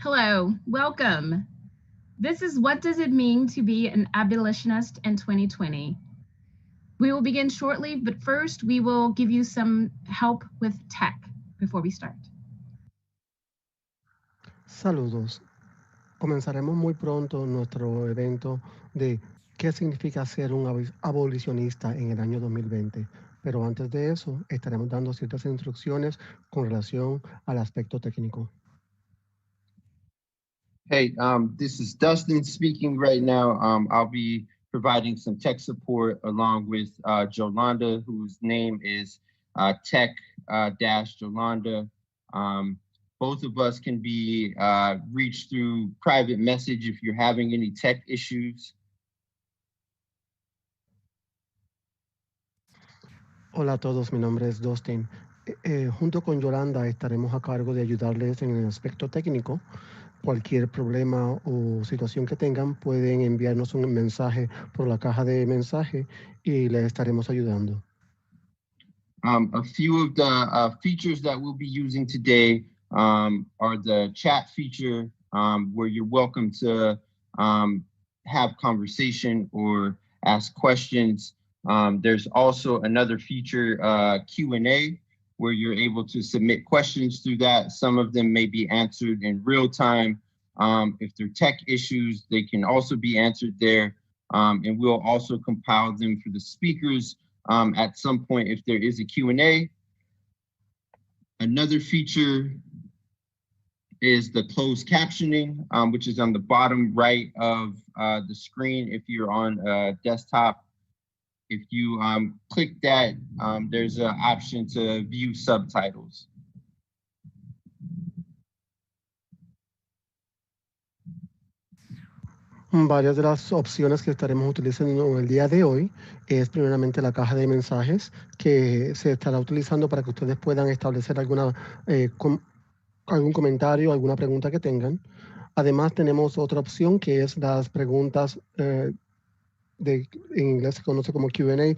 Hello, welcome. This is What Does It Mean to Be an Abolitionist in 2020? We will begin shortly, but first we will give you some help with tech before we start. Saludos. Comenzaremos muy pronto nuestro evento de qué significa ser un abolicionista en el año 2020. Pero antes de eso, estaremos dando ciertas instrucciones con relación al aspecto técnico. Hey, this is Dustin speaking right now. I'll be providing some tech support along with Jolanda, whose name is tech-Jolanda. Both of us can be reached through private message if you're having any tech issues. Hola a todos, mi nombre es Dustin. Junto con Yolanda estaremos a cargo de ayudarles en el aspecto técnico. Cualquier problema o situación que tengan, pueden enviarnos un mensaje por la caja de mensaje y les estaremos ayudando. A few of the features that we'll be using today are the chat feature, where you're welcome to have conversation or ask questions. There's also another feature, Q&A, where you're able to submit questions through that. Some of them may be answered in real time. If they're tech issues, they can also be answered there. And we'll also compile them for the speakers at some point if there is a Q&A. Another feature is the closed captioning, which is on the bottom right of the screen if you're on a desktop. If you click that, there's an option to view subtitles. Varias de las opciones que estaremos utilizando en el día de hoy es primeramente la caja de mensajes que se estará utilizando para que ustedes puedan establecer algún comentario, alguna pregunta que tengan. Además tenemos otra opción que es las preguntas en inglés se conoce como Q&A,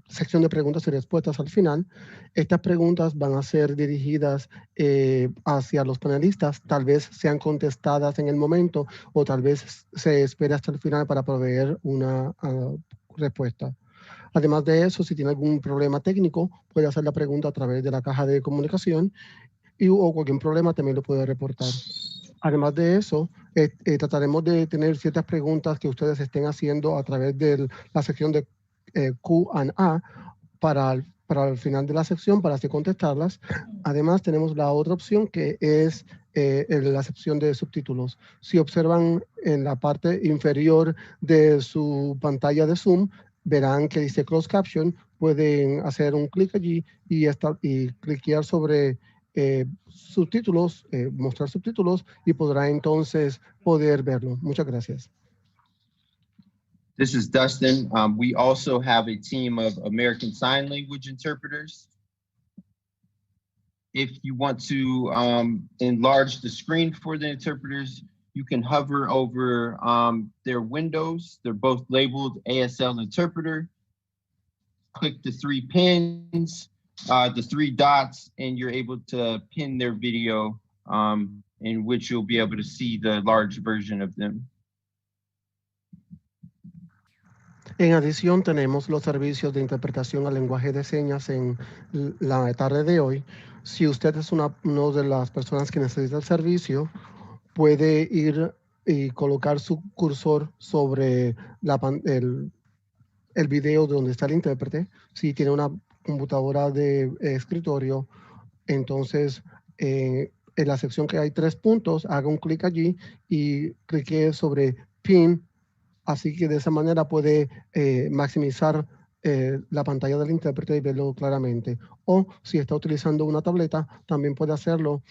sección de preguntas y respuestas al final. Estas preguntas van a ser dirigidas hacia los panelistas, tal vez sean contestadas en el momento o tal vez se espere hasta el final para proveer una respuesta. Además de eso, si tiene algún problema técnico, puede hacer la pregunta a través de la caja de comunicación o cualquier problema también lo puede reportar. Además de eso, trataremos de tener ciertas preguntas que ustedes estén haciendo a través de la sección de Q&A para el final de la sección, para así contestarlas. Además, tenemos la otra opción que es la sección de subtítulos. Si observan en la parte inferior de su pantalla de Zoom, verán que dice Closed Caption. Pueden hacer un clic allí y cliquear sobre subtítulos, mostrar subtítulos y podrá entonces poder verlo. Muchas gracias. This is Dustin. We also have a team of American Sign Language interpreters. If you want to enlarge the screen for the interpreters, you can hover over their windows. They're both labeled ASL Interpreter. Click the three pins, the three dots, and you're able to pin their video, in which you'll be able to see the large version of them. En adición, tenemos los servicios de interpretación al lenguaje de señas en la tarde de hoy. Si usted es una de las personas que necesita el servicio, puede ir y colocar su cursor sobre el video donde está el intérprete. Si tiene una computadora de escritorio, entonces en la sección que hay 3 puntos, haga un clic allí y clique sobre Pin. Así que de esa manera puede maximizar la pantalla del intérprete y verlo claramente. O si está utilizando una tableta, también puede hacerlo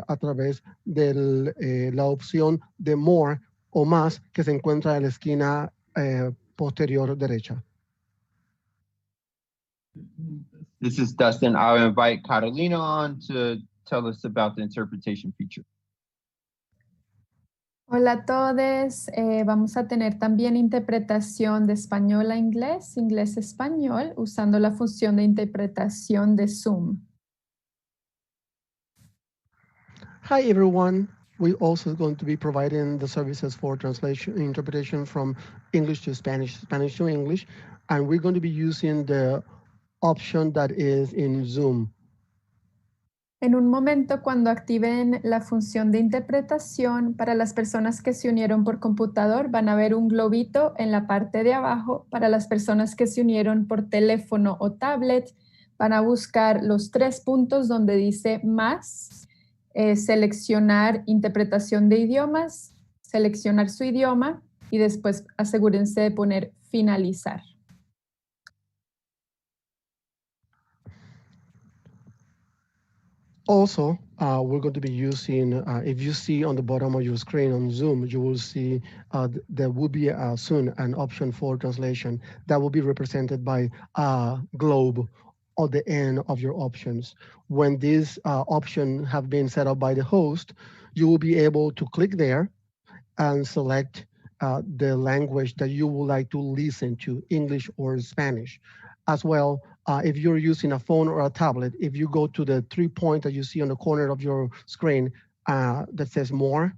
a través de la opción de More o Más que se encuentra en la esquina posterior derecha. This is Dustin. I'll invite Catalina on to tell us about the interpretation feature. Hola a todos, vamos a tener también interpretación de español a inglés, inglés a español, usando la función de interpretación de Zoom. Hi everyone, We're also going to be providing the services for translation, interpretation from English to Spanish, Spanish to English, and we're going to be using the option that is in Zoom. En un momento, cuando activen la función de interpretación, para las personas que se unieron por computador, van a ver un globito en la parte de abajo. Para las personas que se unieron por teléfono o tablet, van a buscar los 3 puntos donde dice más, seleccionar interpretación de idiomas, seleccionar su idioma y después asegúrense de poner finalizar. Also, we're going to be using, if you see on the bottom of your screen on Zoom, you will see there will be soon an option for translation that will be represented by a globe at the end of your options. When these options have been set up by the host, you will be able to click there and select the language that you would like to listen to, English or Spanish. As well, if you're using a phone or a tablet, if you go to the 3 points that you see on the corner of your screen that says more,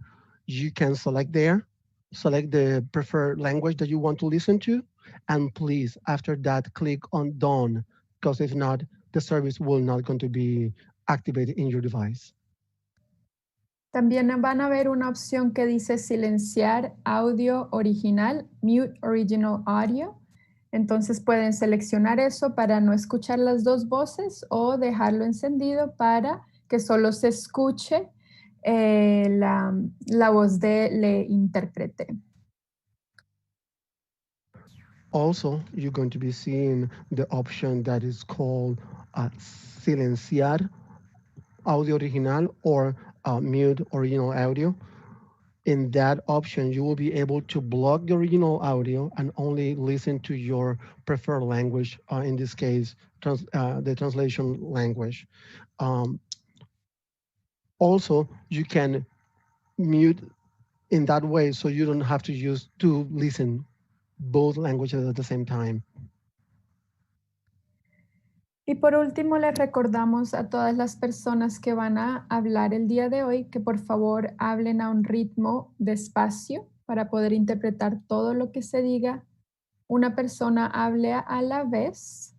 you can select there, select the preferred language that you want to listen to, and please, after that, click on done, because if not, the service will not going to be activated in your device. También van a ver una opción que dice silenciar audio original, mute original audio. Entonces pueden seleccionar eso para no escuchar las dos voces o dejarlo encendido para que solo se escuche la voz del intérprete. Also, you're going to be seeing the option that is called silenciar audio original or mute original audio. In that option, you will be able to block the original audio and only listen to your preferred language, in this case, the translation language. Also, you can mute in that way so you don't have to listen both languages at the same time. Y por último, les recordamos a todas las personas que van a hablar el día de hoy que por favor hablen a un ritmo despacio para poder interpretar todo lo que se diga. Una persona hable a la vez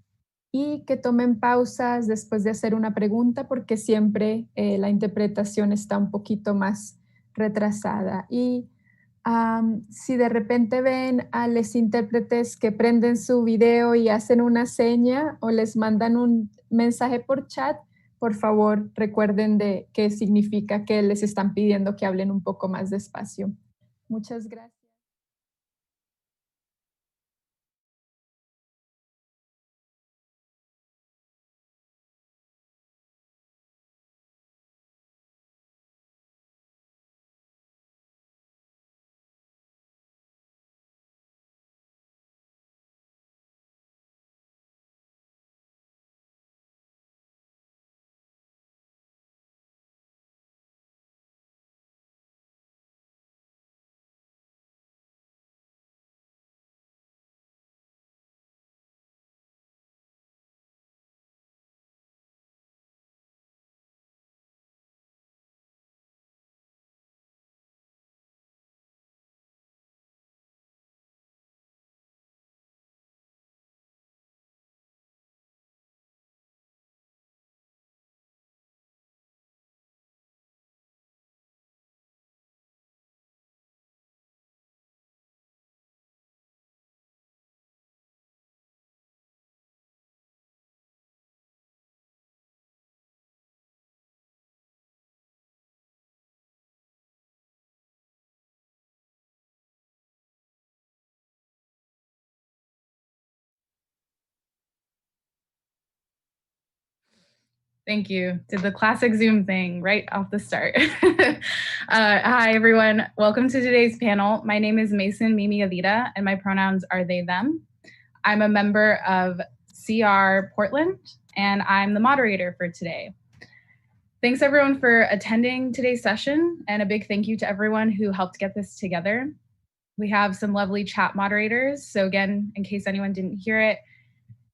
y que tomen pausas después de hacer una pregunta porque siempre la interpretación está un poquito más retrasada. Y si de repente ven a los intérpretes que prenden su video y hacen una seña o les mandan un mensaje por chat, por favor recuerden de qué significa que les están pidiendo que hablen un poco más despacio. Muchas gracias. Thank you. Did the classic Zoom thing right off the start. Hi, everyone. Welcome to today's panel. My name is Mason Mimi Avita, and my pronouns are they, them. I'm a member of CR Portland, and I'm the moderator for today. Thanks, everyone, for attending today's session, and a big thank you to everyone who helped get this together. We have some lovely chat moderators. So again, in case anyone didn't hear it,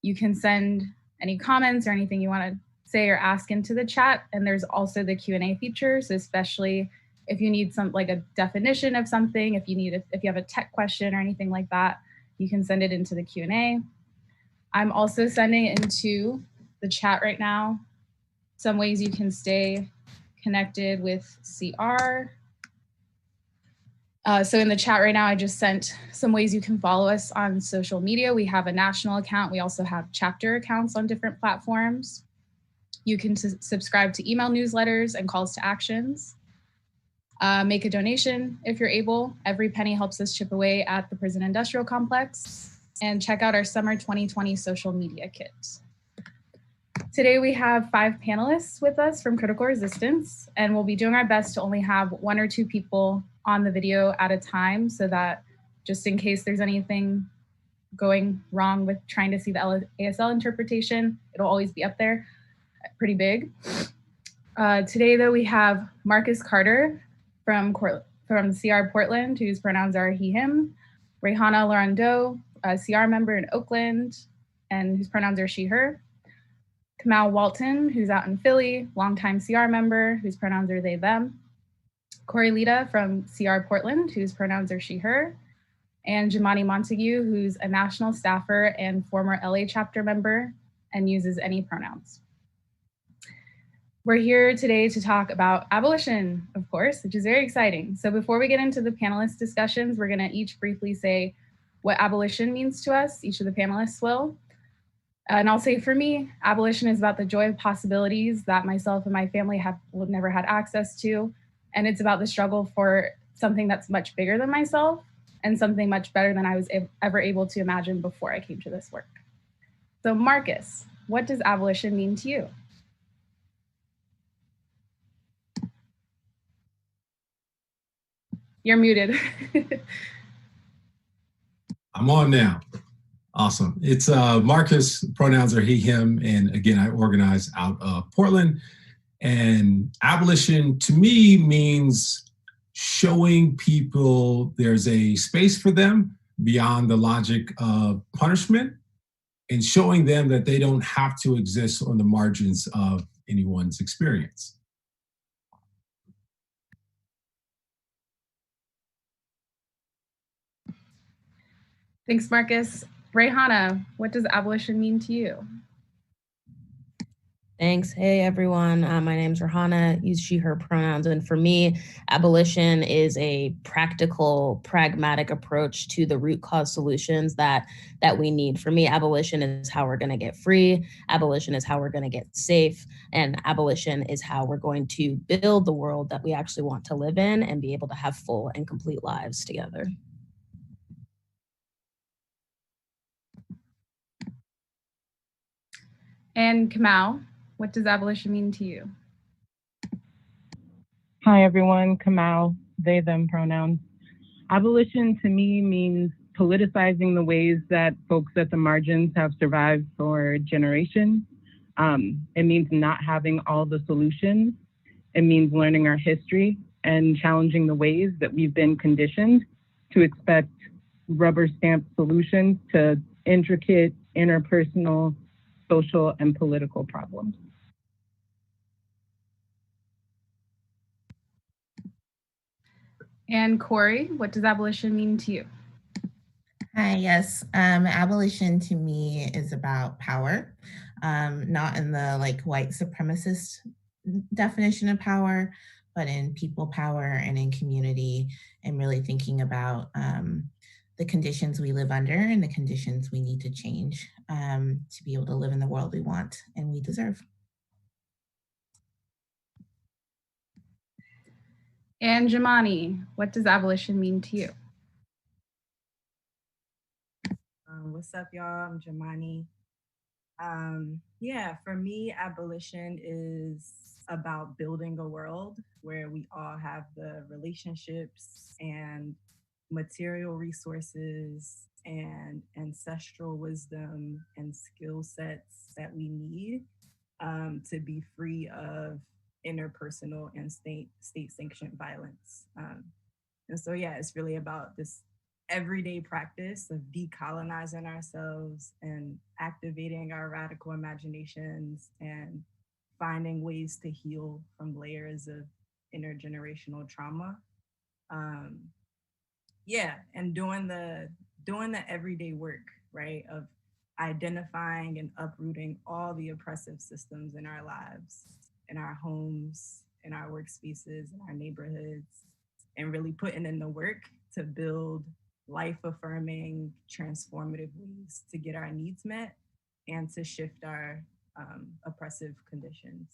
you can send any comments or anything you want to say or ask into the chat. And there's also the Q&A feature. So especially If you need like a definition of something, if you have a tech question or anything like that, you can send it into the Q&A. I'm also sending into the chat right now some ways you can stay connected with CR. So in the chat right now, I just sent some ways you can follow us on social media. We have a national account. We also have chapter accounts on different platforms. You can subscribe to email newsletters and calls to actions. Make a donation if you're able. Every penny helps us chip away at the prison industrial complex. And check out our summer 2020 social media kit. Today we have 5 panelists with us from Critical Resistance, and we'll be doing our best to only have 1 or 2 people on the video at a time, so that just in case there's anything going wrong with trying to see the ASL interpretation, it'll always be up there, pretty big. Today though, we have Marcus Carter from CR Portland, whose pronouns are he, him, Rehana Laurando, a CR member in Oakland, and whose pronouns are she, her, Kamal Walton, who's out in Philly, longtime CR member, whose pronouns are they, them, Corey Lita from CR Portland, whose pronouns are she, her, and Jamani Montague, who's a national staffer and former LA chapter member and uses any pronouns. We're here today to talk about abolition, of course, which is very exciting. So before we get into the panelist discussions, we're gonna each briefly say what abolition means to us, each of the panelists will. And I'll say for me, abolition is about the joy of possibilities that myself and my family have never had access to. And it's about the struggle for something that's much bigger than myself and something much better than I was ever able to imagine before I came to this work. So Marcus, what does abolition mean to you? You're muted. I'm on now. Awesome. It's Marcus, pronouns are he, him, and again, I organize out of Portland. And abolition to me means showing people there's a space for them beyond the logic of punishment and showing them that they don't have to exist on the margins of anyone's experience. Thanks, Marcus. Rehana, what does abolition mean to you? Thanks. Hey, everyone. My name's Rehana, use she, her pronouns. And for me, abolition is a practical, pragmatic approach to the root cause solutions that we need. For me, abolition is how we're going to get free. Abolition is how we're going to get safe. And abolition is how we're going to build the world that we actually want to live in and be able to have full and complete lives together. And Kamal, what does abolition mean to you? Hi, everyone. Kamal, they, them pronouns. Abolition to me means politicizing the ways that folks at the margins have survived for generations. It means not having all the solutions. It means learning our history and challenging the ways that we've been conditioned to expect rubber stamp solutions to intricate, interpersonal, social, and political problems. And Corey, what does abolition mean to you? Hi, yes. Abolition to me is about power, not in the like white supremacist definition of power, but in people power and in community, and really thinking about the conditions we live under and the conditions we need to change to be able to live in the world we want and we deserve. And Jamani, what does abolition mean to you? What's up, y'all? I'm Jamani. Yeah, for me, abolition is about building a world where we all have the relationships and material resources and ancestral wisdom and skill sets that we need to be free of interpersonal and state-sanctioned violence. And so, yeah, it's really about this everyday practice of decolonizing ourselves and activating our radical imaginations and finding ways to heal from layers of intergenerational trauma. Yeah, and doing the everyday work, right, of identifying and uprooting all the oppressive systems in our lives, in our homes, in our workspaces, in our neighborhoods, and really putting in the work to build life-affirming, transformative ways to get our needs met and to shift our oppressive conditions.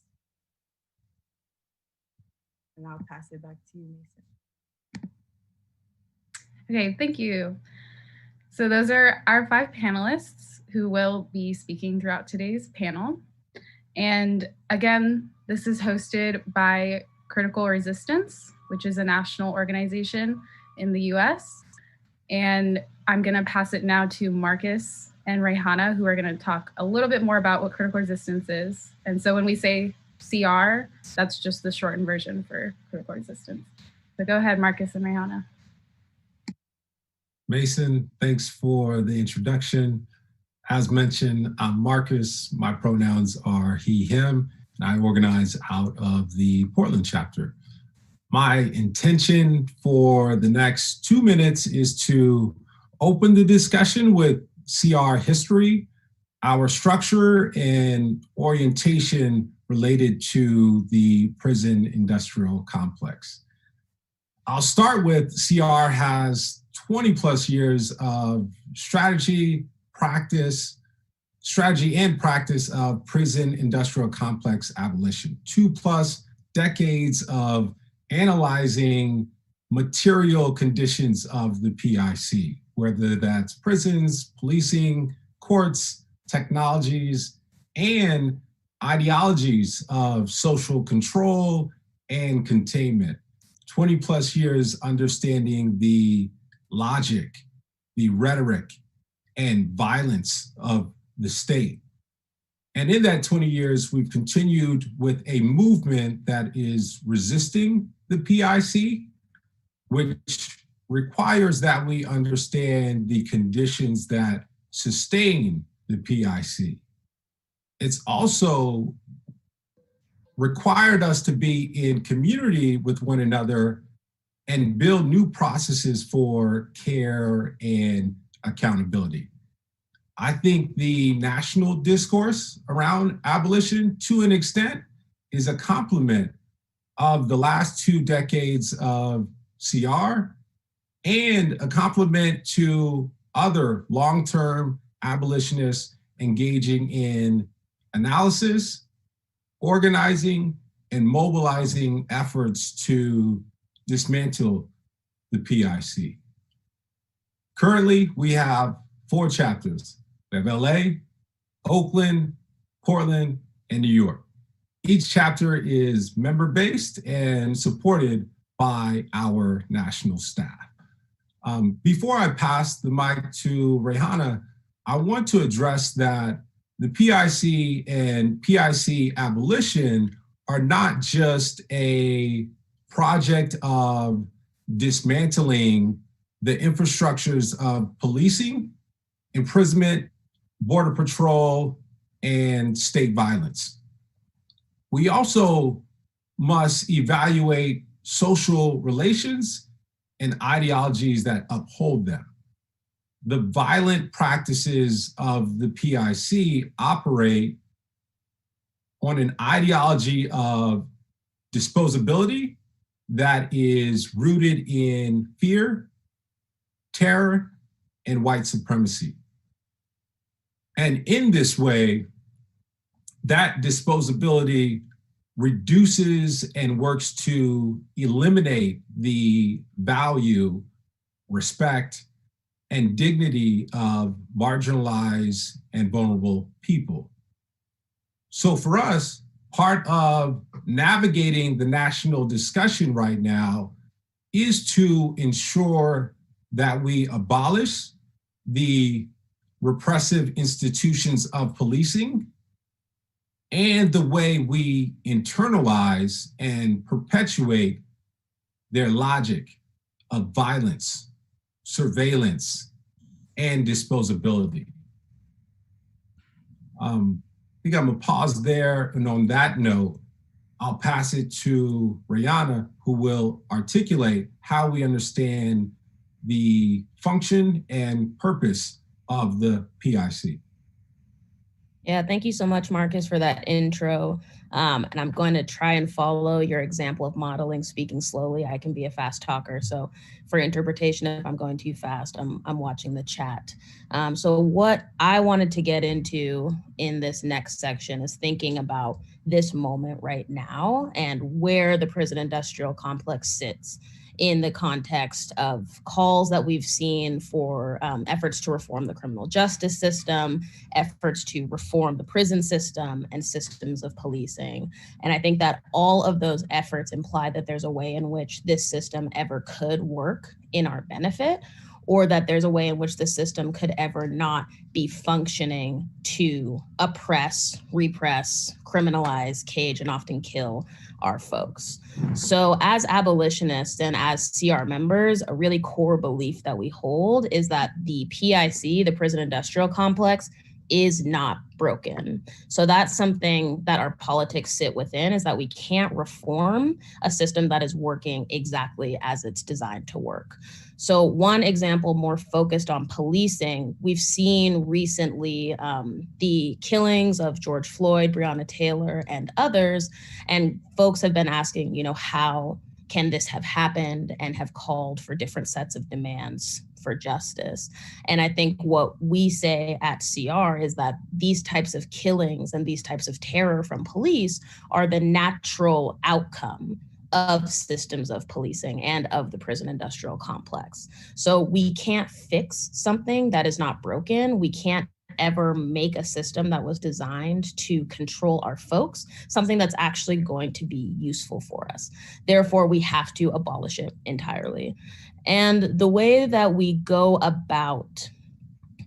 And I'll pass it back to you, Mason. Okay, thank you. So those are our 5 panelists who will be speaking throughout today's panel. And again, this is hosted by Critical Resistance, which is a national organization in the US. And I'm gonna pass it now to Marcus and Rayhana, who are gonna talk a little bit more about what critical resistance is. And so when we say CR, that's just the shortened version for critical resistance. So go ahead, Marcus and Rayhana. Mason, thanks for the introduction. As mentioned, I'm Marcus. My pronouns are he, him, and I organize out of the Portland chapter. My intention for the next 2 minutes is to open the discussion with CR history, our structure and orientation related to the prison industrial complex. I'll start with CR has 20 plus years of strategy and practice of prison industrial complex abolition. 2+ decades of analyzing material conditions of the PIC, whether that's prisons, policing, courts, technologies, and ideologies of social control and containment. 20+ years understanding the logic, the rhetoric, and violence of the state. And in that 20 years, we've continued with a movement that is resisting the PIC, which requires that we understand the conditions that sustain the PIC. It's also required us to be in community with one another and build new processes for care and accountability. I think the national discourse around abolition, to an extent, is a complement of the last 2 decades of CR and a complement to other long-term abolitionists engaging in analysis, organizing, and mobilizing efforts to dismantle the PIC. Currently, we have 4 chapters. We have LA, Oakland, Portland, and New York. Each chapter is member-based and supported by our national staff. Before I pass the mic to Rayhana, I want to address that the PIC and PIC abolition are not just a project of dismantling the infrastructures of policing, imprisonment, border patrol, and state violence. We also must evaluate social relations and ideologies that uphold them. The violent practices of the PIC operate on an ideology of disposability that is rooted in fear, terror, and white supremacy. And in this way, that disposability reduces and works to eliminate the value, respect, and dignity of marginalized and vulnerable people. So for us, part of navigating the national discussion right now is to ensure that we abolish the repressive institutions of policing and the way we internalize and perpetuate their logic of violence, surveillance, and disposability. I think I'm gonna pause there, and on that note, I'll pass it to Rihanna, who will articulate how we understand the function and purpose of the PIC. Yeah, thank you so much, Marcus, for that intro. And I'm going to try and follow your example of modeling, speaking slowly. I can be a fast talker. So for interpretation, if I'm going too fast, I'm watching the chat. So what I wanted to get into in this next section is thinking about this moment right now and where the prison industrial complex sits in the context of calls that we've seen for efforts to reform the criminal justice system, efforts to reform the prison system and systems of policing. And I think that all of those efforts imply that there's a way in which this system ever could work in our benefit, or that there's a way in which the system could ever not be functioning to oppress, repress, criminalize, cage, and often kill our folks. So as abolitionists and as CR members, a really core belief that we hold is that the PIC, the prison industrial complex, is not broken. So that's something that our politics sit within, is that we can't reform a system that is working exactly as it's designed to work. So one example more focused on policing, we've seen recently the killings of George Floyd, Breonna Taylor, and others, and folks have been asking, how can this have happened, and have called for different sets of demands for justice. And I think what we say at CR is that these types of killings and these types of terror from police are the natural outcome of systems of policing and of the prison industrial complex. So we can't fix something that is not broken. We can't ever make a system that was designed to control our folks, something that's actually going to be useful for us. Therefore, we have to abolish it entirely. And the way that we go about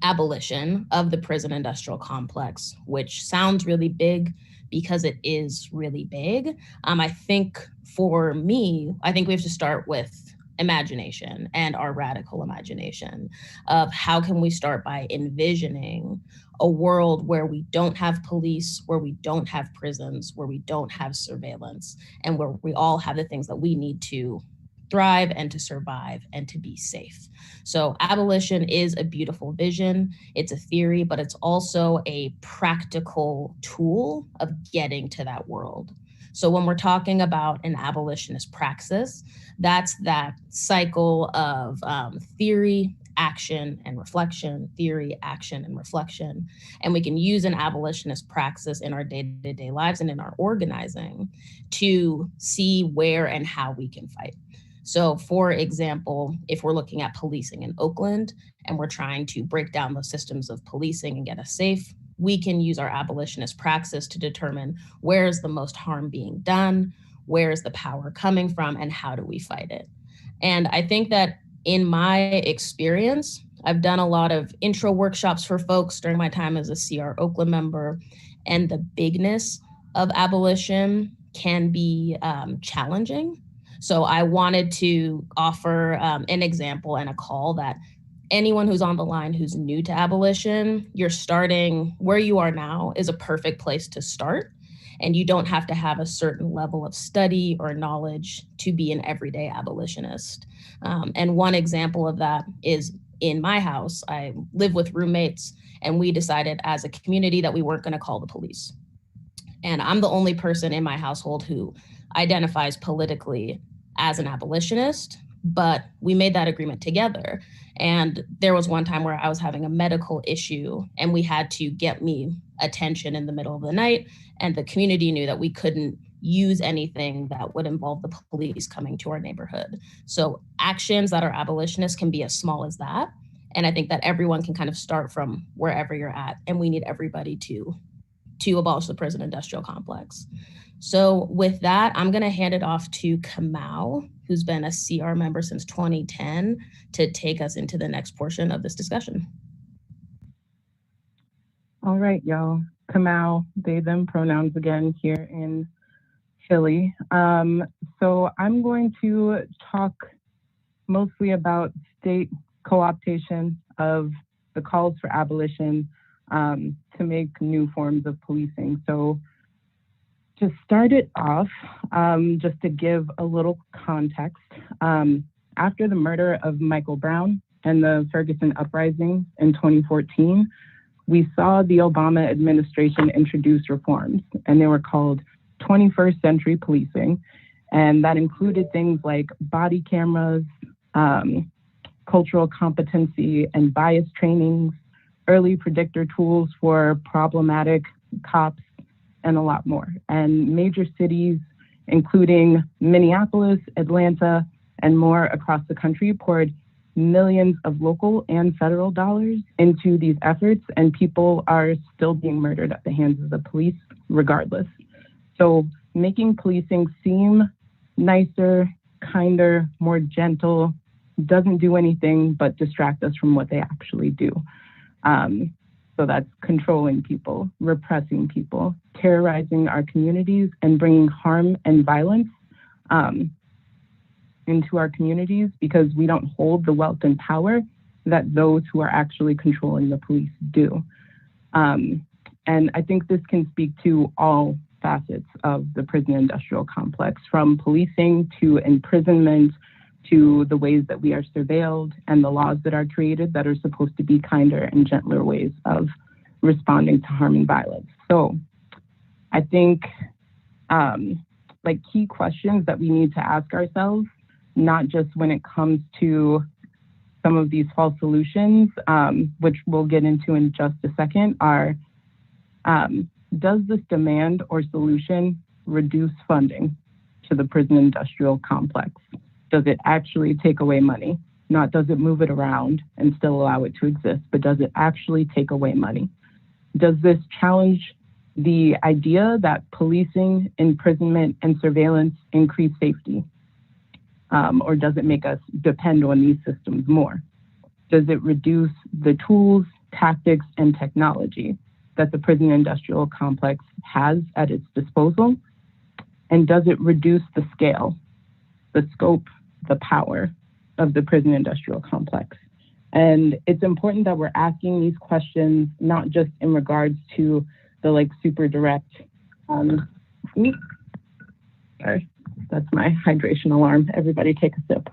abolition of the prison industrial complex, which sounds really big because it is really big, I think for me, I think we have to start with imagination and our radical imagination of how can we start by envisioning a world where we don't have police, where we don't have prisons, where we don't have surveillance, and where we all have the things that we need to thrive and to survive and to be safe. So abolition is a beautiful vision. It's a theory, but it's also a practical tool of getting to that world. So when we're talking about an abolitionist praxis, that's that cycle of theory, action, and reflection, theory, action, and reflection. And we can use an abolitionist praxis in our day-to-day lives and in our organizing to see where and how we can fight. So for example, if we're looking at policing in Oakland and we're trying to break down the systems of policing and get us safe, we can use our abolitionist praxis to determine where is the most harm being done, where is the power coming from, and how do we fight it. And I think that in my experience, I've done a lot of intro workshops for folks during my time as a CR Oakland member, and the bigness of abolition can be challenging. So I wanted to offer an example and a call that anyone who's on the line who's new to abolition, you're starting where you are now is a perfect place to start. And you don't have to have a certain level of study or knowledge to be an everyday abolitionist. And one example of that is in my house. I live with roommates, and we decided as a community that we weren't going to call the police. And I'm the only person in my household who identifies politically as an abolitionist, but we made that agreement together. And there was one time where I was having a medical issue and we had to get me attention in the middle of the night. And the community knew that we couldn't use anything that would involve the police coming to our neighborhood. So actions that are abolitionist can be as small as that. And I think that everyone can kind of start from wherever you're at. And we need everybody to abolish the prison industrial complex. So with that, I'm going to hand it off to Kamau, who's been a CR member since 2010, to take us into the next portion of this discussion. All right, y'all. Kamau, they, them pronouns again here in Philly. So I'm going to talk mostly about state co-optation of the calls for abolition to make new forms of policing. So To start it off, just to give a little context, after the murder of Michael Brown and the Ferguson uprising in 2014, we saw the Obama administration introduce reforms, and they were called 21st century policing. And that included things like body cameras, cultural competency and bias trainings, early predictor tools for problematic cops, and a lot more. And major cities, including Minneapolis, Atlanta, and more across the country, poured millions of local and federal dollars into these efforts, and people are still being murdered at the hands of the police regardless. So making policing seem nicer, kinder, more gentle doesn't do anything but distract us from what they actually do. So that's controlling people, repressing people, terrorizing our communities, and bringing harm and violence into our communities because we don't hold the wealth and power that those who are actually controlling the police do. And I think this can speak to all facets of the prison industrial complex, from policing to imprisonment to the ways that we are surveilled and the laws that are created that are supposed to be kinder and gentler ways of responding to harm and violence. So I think like key questions that we need to ask ourselves, not just when it comes to some of these false solutions, which we'll get into in just a second, are does this demand or solution reduce funding to the prison industrial complex? Does it actually take away money? Not does it move it around and still allow it to exist, but does it actually take away money? Does this challenge the idea that policing, imprisonment, and surveillance increase safety? Or does it make us depend on these systems more? Does it reduce the tools, tactics, and technology that the prison industrial complex has at its disposal? And does it reduce the scale, the scope, the power of the prison industrial complex? And it's important that we're asking these questions, not just in regards to the like super direct, sorry, that's my hydration alarm. Everybody take a sip.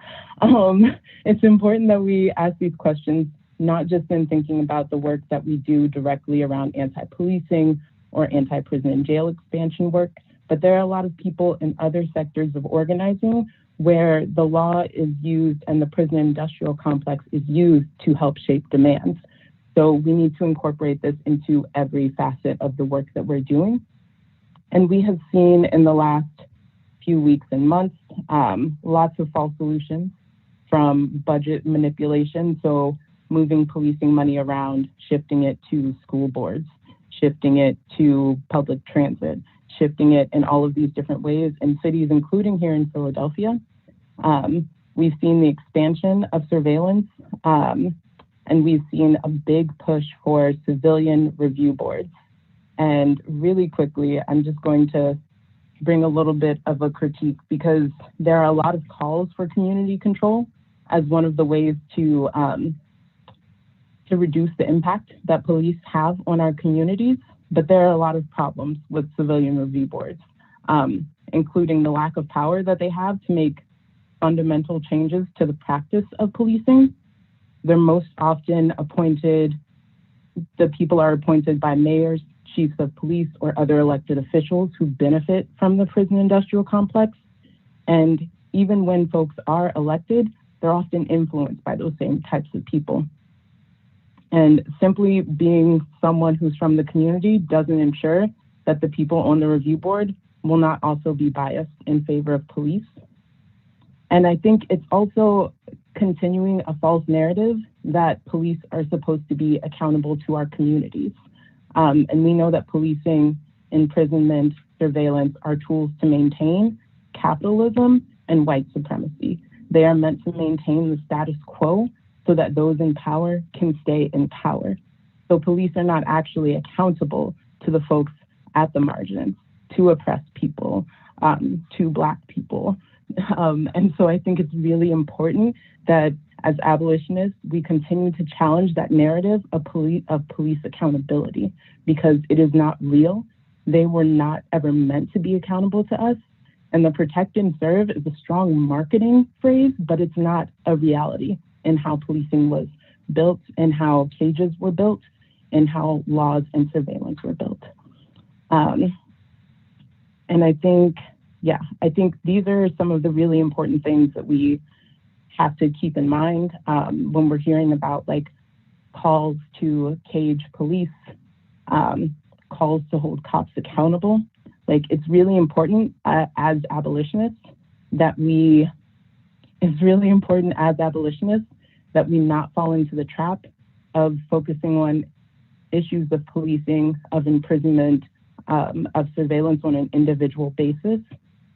It's important that we ask these questions, not just in thinking about the work that we do directly around anti-policing or anti-prison and jail expansion work, but there are a lot of people in other sectors of organizing where the law is used and the prison industrial complex is used to help shape demands. So we need to incorporate this into every facet of the work that we're doing. And we have seen in the last few weeks and months, lots of false solutions, from budget manipulation, so moving policing money around, shifting it to school boards, shifting it to public transit, shifting it in all of these different ways in cities, including here in Philadelphia. We've seen the expansion of surveillance, and we've seen a big push for civilian review boards. And really quickly, I'm just going to bring a little bit of a critique, because there are a lot of calls for community control as one of the ways to reduce the impact that police have on our communities. But there are a lot of problems with civilian review boards, including the lack of power that they have to make fundamental changes to the practice of policing. They're most often appointed, the people are appointed by mayors, chiefs of police, or other elected officials who benefit from the prison industrial complex. And even when folks are elected, they're often influenced by those same types of people. And simply being someone who's from the community doesn't ensure that the people on the review board will not also be biased in favor of police. And I think it's also continuing a false narrative that police are supposed to be accountable to our communities. And we know that policing, imprisonment, surveillance are tools to maintain capitalism and white supremacy. They are meant to maintain the status quo so that those in power can stay in power. So police are not actually accountable to the folks at the margins, to oppressed people, to Black people. And so I think it's really important that as abolitionists, we continue to challenge that narrative of police accountability, because it is not real they were not ever meant to be accountable to us. And the protect and serve is a strong marketing phrase, but it's not a reality in how policing was built and how cages were built and how laws and surveillance were built. And I think these are some of the really important things that we have to keep in mind when we're hearing about like calls to cage police, calls to hold cops accountable. Like, it's really important as abolitionists that we not fall into the trap of focusing on issues of policing, of imprisonment, of surveillance on an individual basis,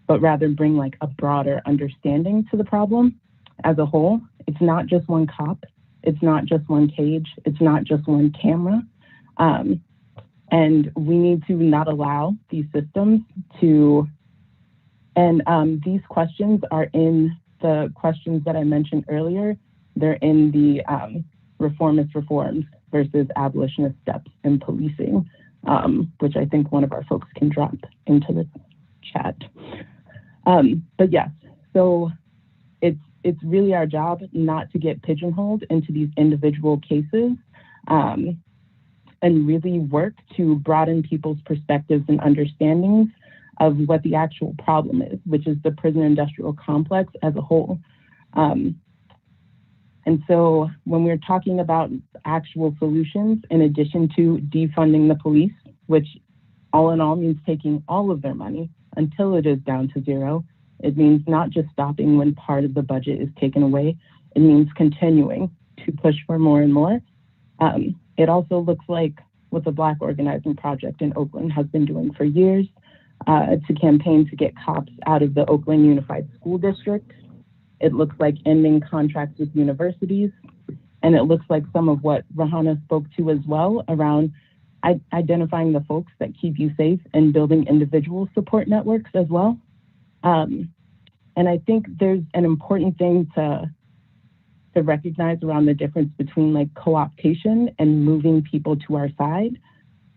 but rather bring like a broader understanding to the problem as a whole. It's not just one cop, it's not just one cage, it's not just one camera. And we need to not allow these systems to, and these questions are in the questions that I mentioned earlier. They're in the reformist reforms versus abolitionist steps in policing, which I think one of our folks can drop into the chat. But yes, so it's really our job not to get pigeonholed into these individual cases, and really work to broaden people's perspectives and understandings of what the actual problem is, which is the prison industrial complex as a whole. And so when we're talking about actual solutions, in addition to defunding the police, which all in all means taking all of their money until it is down to zero, it means not just stopping when part of the budget is taken away, it means continuing to push for more and more. It also looks like what the Black Organizing Project in Oakland has been doing for years, to campaign to get cops out of the Oakland Unified School District. It looks like ending contracts with universities. And it looks like some of what Rahana spoke to as well around identifying the folks that keep you safe and building individual support networks as well. And I think there's an important thing to recognize around the difference between like co-optation and moving people to our side.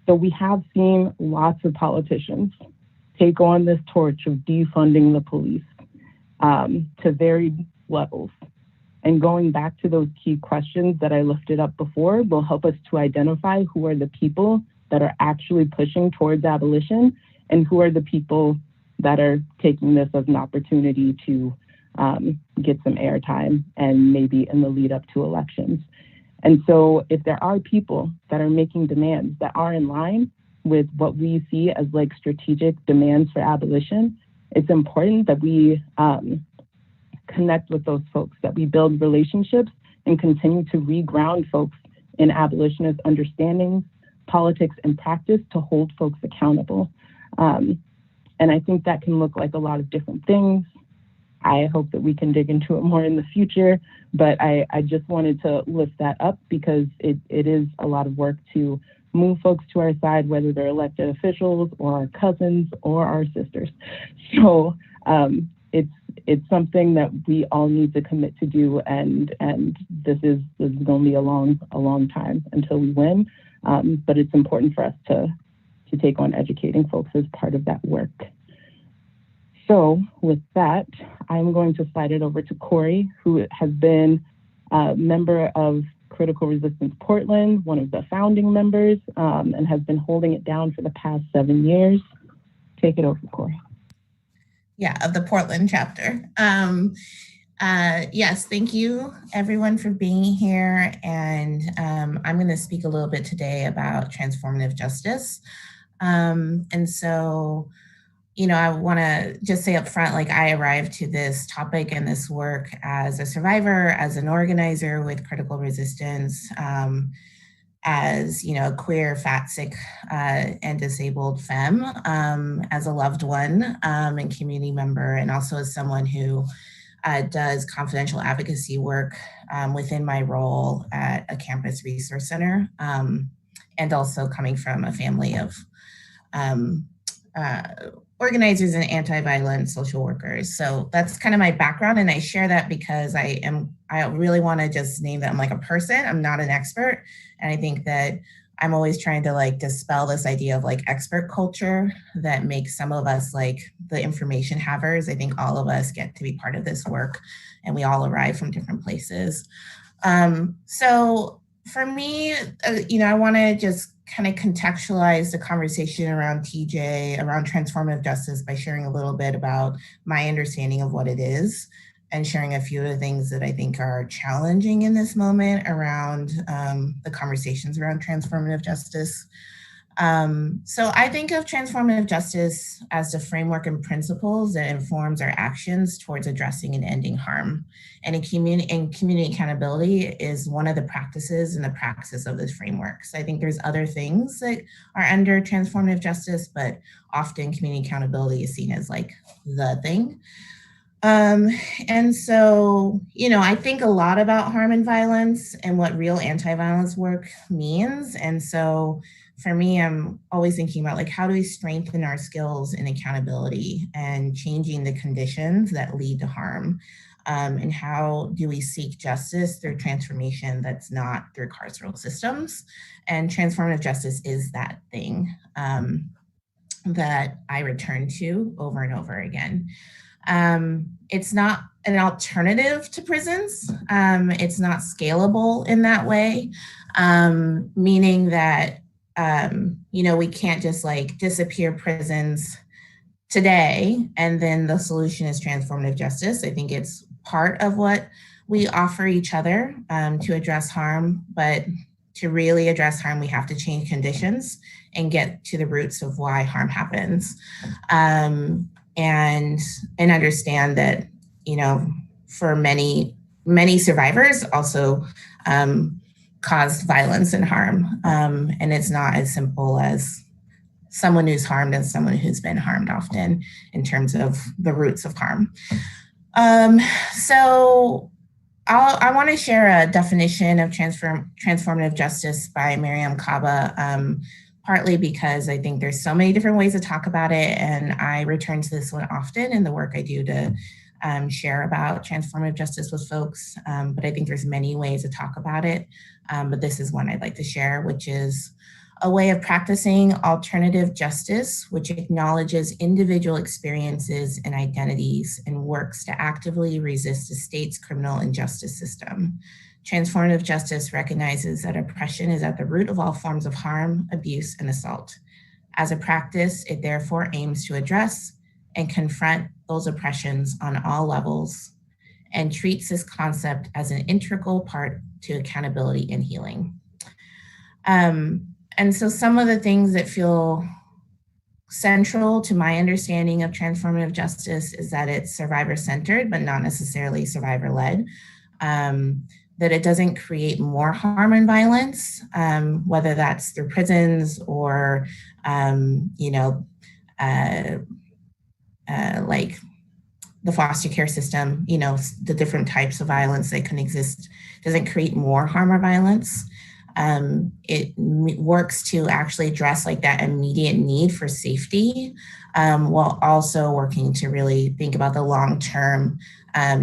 So we have seen lots of politicians take on this torch of defunding the police to varied levels. And going back to those key questions that I lifted up before will help us to identify who are the people that are actually pushing towards abolition and who are the people that are taking this as an opportunity to get some airtime and maybe in the lead up to elections. And so if there are people that are making demands that are in line with what we see as like strategic demands for abolition, it's important that we connect with those folks, that we build relationships and continue to reground folks in abolitionist understandings, politics, and practice to hold folks accountable. And I think that can look like a lot of different things. I hope that we can dig into it more in the future, but I just wanted to lift that up because it is a lot of work to move folks to our side, whether they're elected officials or our cousins or our sisters. So it's something that we all need to commit to do, and this is going to be a long time until we win. But it's important for us to take on educating folks as part of that work. So with that, I'm going to slide it over to Corey, who has been a member of Critical Resistance Portland, one of the founding members, and has been holding it down for the past 7 years. Take it over, Corey. Yeah, of the Portland chapter. Yes, thank you everyone for being here. And I'm going to speak a little bit today about transformative justice. And so, you know, I want to just say up front, like I arrived to this topic and this work as a survivor, as an organizer with critical resistance, as, you know, a queer, fat, sick, and disabled femme, as a loved one and community member, and also as someone who does confidential advocacy work within my role at a campus resource center, and also coming from a family of organizers and anti-violence social workers. So that's kind of my background. And I share that because I really want to just name that I'm like a person. I'm not an expert. And I think that I'm always trying to like dispel this idea of like expert culture that makes some of us like the information havers. I think all of us get to be part of this work and we all arrive from different places. So for me, I want to just kind of contextualize the conversation around TJ, around transformative justice by sharing a little bit about my understanding of what it is and sharing a few of the things that I think are challenging in this moment around the conversations around transformative justice. So I think of transformative justice as the framework and principles that informs our actions towards addressing and ending harm. And in community accountability is one of the practices and the praxis of this framework. So I think there's other things that are under transformative justice, but often community accountability is seen as like the thing. And so, I think a lot about harm and violence and what real anti-violence work means. And so for me, I'm always thinking about like, how do we strengthen our skills in accountability and changing the conditions that lead to harm? And how do we seek justice through transformation that's not through carceral systems? And transformative justice is that thing that I return to over and over again. It's not an alternative to prisons. It's not scalable in that way, meaning that, we can't just like disappear prisons today and then the solution is transformative justice. I think it's part of what we offer each other to address harm, but to really address harm, we have to change conditions and get to the roots of why harm happens. And understand that, for many survivors also caused violence and harm. And it's not as simple as someone who's harmed and someone who's been harmed often in terms of the roots of harm. So I want to share a definition of transformative justice by Mariame Kaba, partly because I think there's so many different ways to talk about it, and I return to this one often in the work I do to share about transformative justice with folks, but I think there's many ways to talk about it, but this is one I'd like to share, which is a way of practicing alternative justice, which acknowledges individual experiences and identities and works to actively resist the state's criminal and justice system. Transformative justice recognizes that oppression is at the root of all forms of harm, abuse, and assault. As a practice, it therefore aims to address and confront those oppressions on all levels and treats this concept as an integral part to accountability and healing. And so some of the things that feel central to my understanding of transformative justice is that it's survivor-centered, but not necessarily survivor-led. That it doesn't create more harm and violence, whether that's through prisons or, like the foster care system, the different types of violence that can exist, doesn't create more harm or violence. It works to actually address like that immediate need for safety, while also working to really think about the long-term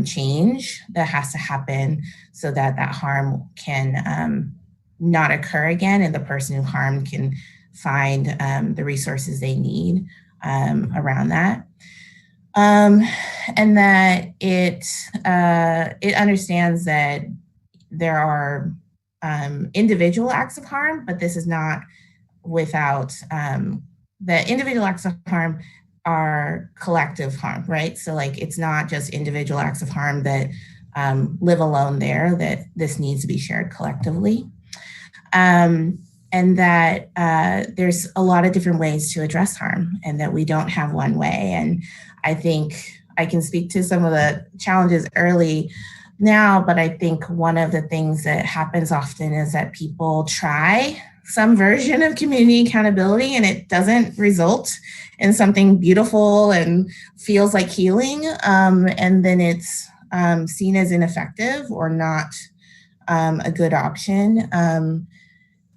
change that has to happen so that that harm can not occur again and the person who harmed can find the resources they need around that. And that it understands that there are individual acts of harm, but this is not without, the individual acts of harm are collective harm, right? So like, it's not just individual acts of harm that live alone there, that this needs to be shared collectively. And that there's a lot of different ways to address harm and that we don't have one way. And I think I can speak to some of the challenges early now, but I think one of the things that happens often is that people try some version of community accountability and it doesn't result in something beautiful and feels like healing. And then it's seen as ineffective or not a good option.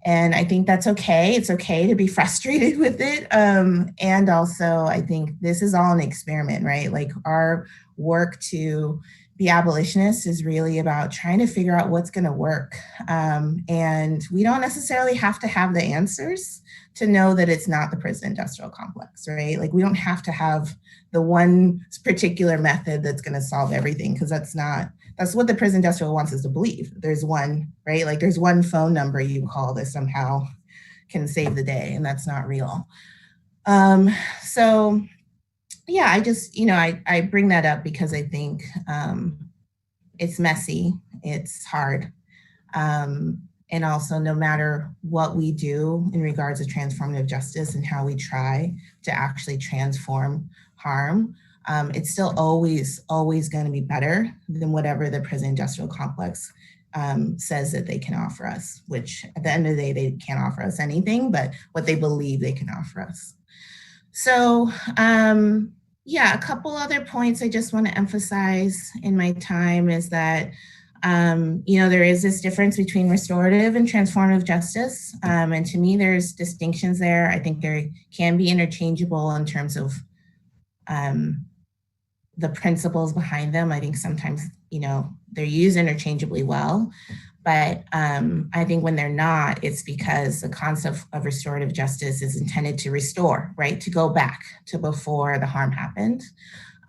And I think that's okay. It's okay to be frustrated with it. And also, I think this is all an experiment, right? Like our work to the abolitionist is really about trying to figure out what's going to work. And we don't necessarily have to have the answers to know that it's not the prison industrial complex, right? Like we don't have to have the one particular method that's going to solve everything, because that's what the prison industrial wants us to believe. There's one, right? Like there's one phone number you call that somehow can save the day, and that's not real. So yeah, I just, I bring that up because I think it's messy, it's hard. And also, no matter what we do in regards to transformative justice and how we try to actually transform harm, it's still always going to be better than whatever the prison industrial complex says that they can offer us, which at the end of the day, they can't offer us anything but what they believe they can offer us. So, yeah, a couple other points I just want to emphasize in my time is that there is this difference between restorative and transformative justice. And to me, there's distinctions there. I think they can be interchangeable in terms of the principles behind them. I think sometimes, they're used interchangeably well. But I think when they're not, it's because the concept of restorative justice is intended to restore, right? To go back to before the harm happened.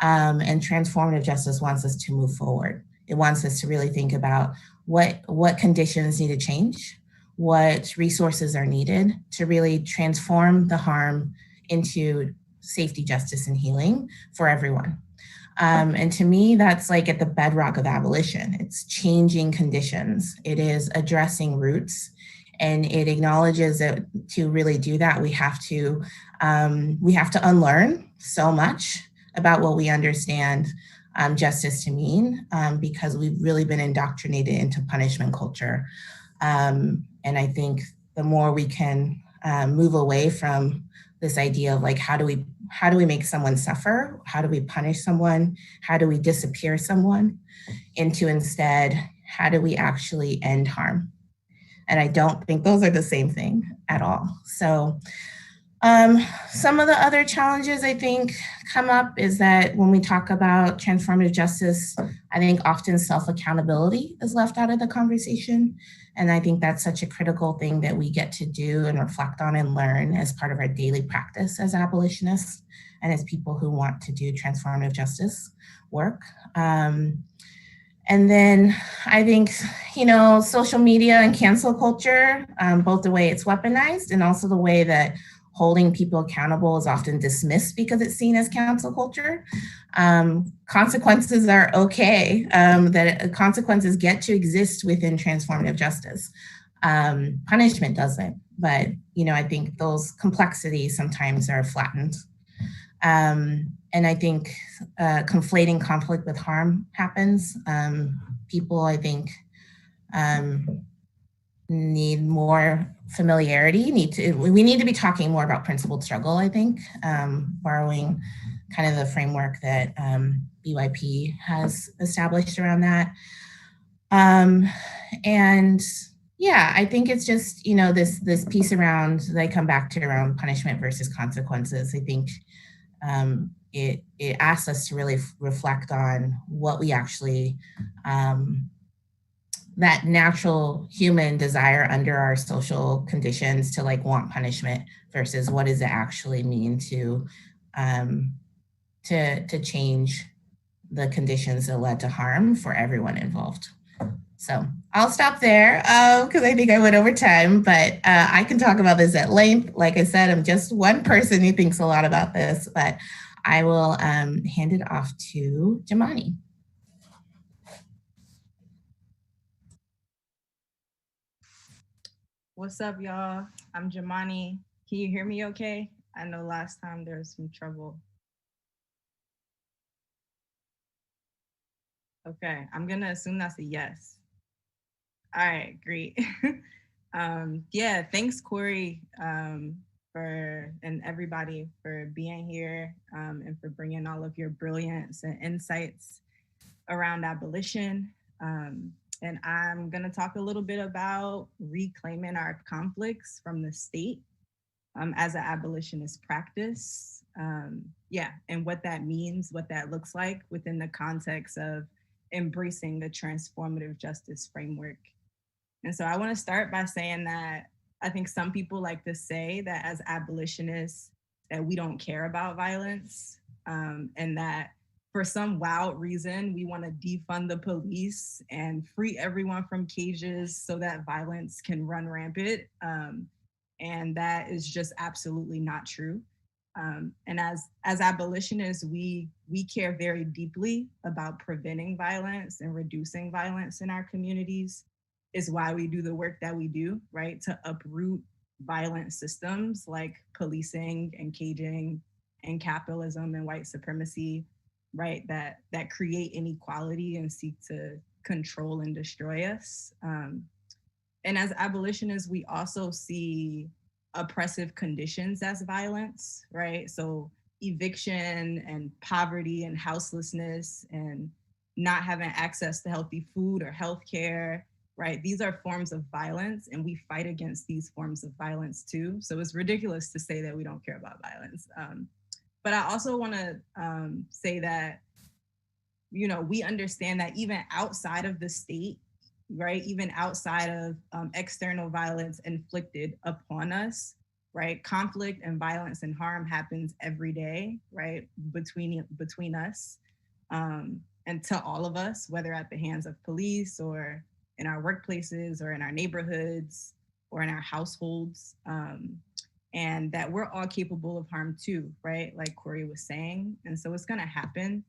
And transformative justice wants us to move forward. It wants us to really think about what conditions need to change, what resources are needed to really transform the harm into safety, justice, and healing for everyone. And to me, that's like at the bedrock of abolition. It's changing conditions. It is addressing roots, and it acknowledges that to really do that, we have to unlearn so much about what we understand justice to mean, because we've really been indoctrinated into punishment culture. And I think the more we can move away from this idea of like, how do we make someone suffer? How do we punish someone? How do we disappear someone? Into instead, how do we actually end harm? And I don't think those are the same thing at all. So some of the other challenges I think come up is that when we talk about transformative justice, I think often self-accountability is left out of the conversation. And I think that's such a critical thing that we get to do and reflect on and learn as part of our daily practice as abolitionists and as people who want to do transformative justice work. And then I think, social media and cancel culture, both the way it's weaponized and also the way that holding people accountable is often dismissed because it's seen as cancel culture. Consequences are okay, that consequences get to exist within transformative justice. Punishment doesn't, but I think those complexities sometimes are flattened. And I think conflating conflict with harm happens. People, I think, need more familiarity. We need to be talking more about principled struggle, I think, borrowing kind of the framework that BYP has established around that. And yeah, I think it's just, this piece around, that I come back to around punishment versus consequences. I think it asks us to really reflect on what we actually, that natural human desire under our social conditions to like want punishment versus what does it actually mean to change the conditions that led to harm for everyone involved. So I'll stop there because I think I went over time, but I can talk about this at length. Like I said, I'm just one person who thinks a lot about this, but I will hand it off to Jamani. What's up, y'all? I'm Jamani. Can you hear me okay? I know last time there was some trouble. Okay, I'm gonna assume that's a yes. All right, great. Yeah, thanks, Corey, and everybody for being here and for bringing all of your brilliance and insights around abolition. And I'm going to talk a little bit about reclaiming our conflicts from the state as an abolitionist practice. And what that means, what that looks like within the context of embracing the transformative justice framework. And so I want to start by saying that I think some people like to say that as abolitionists, that we don't care about violence, and that for some wild reason, we want to defund the police and free everyone from cages so that violence can run rampant. And that is just absolutely not true. And as abolitionists, we care very deeply about preventing violence and reducing violence in our communities. Is why we do the work that we do, right? To uproot violent systems like policing and caging and capitalism and white supremacy, right? That create inequality and seek to control and destroy us. And as abolitionists, we also see oppressive conditions as violence, right? So eviction and poverty and houselessness and not having access to healthy food or healthcare, right? These are forms of violence, and we fight against these forms of violence too. So it's ridiculous to say that we don't care about violence. But I also want to say that, you know, we understand that even outside of the state, right? Even outside of external violence inflicted upon us, right? Conflict and violence and harm happens every day, right? Between us and to all of us, whether at the hands of police or in our workplaces or in our neighborhoods or in our households. And that we're all capable of harm too, right? Like Corey was saying. And so it's gonna happen.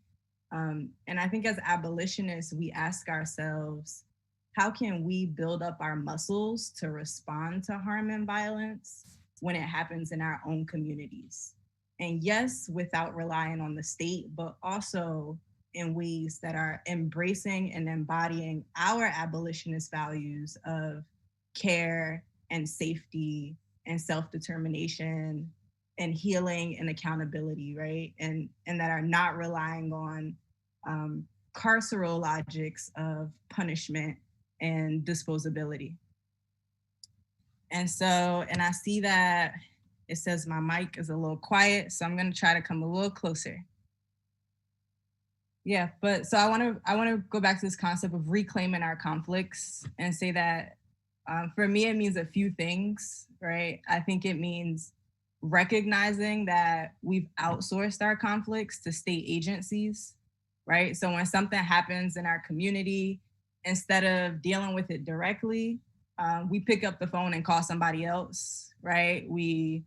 And I think as abolitionists, we ask ourselves, how can we build up our muscles to respond to harm and violence when it happens in our own communities? And yes, without relying on the state, but also in ways that are embracing and embodying our abolitionist values of care and safety and self-determination and healing and accountability, right? And that are not relying on carceral logics of punishment and disposability. And so, and I see that it says my mic is a little quiet, so I'm gonna try to come a little closer. Yeah, but so I wanna go back to this concept of reclaiming our conflicts and say that for me, it means a few things, right? I think it means recognizing that we've outsourced our conflicts to state agencies, right? So when something happens in our community, instead of dealing with it directly, we pick up the phone and call somebody else, right? We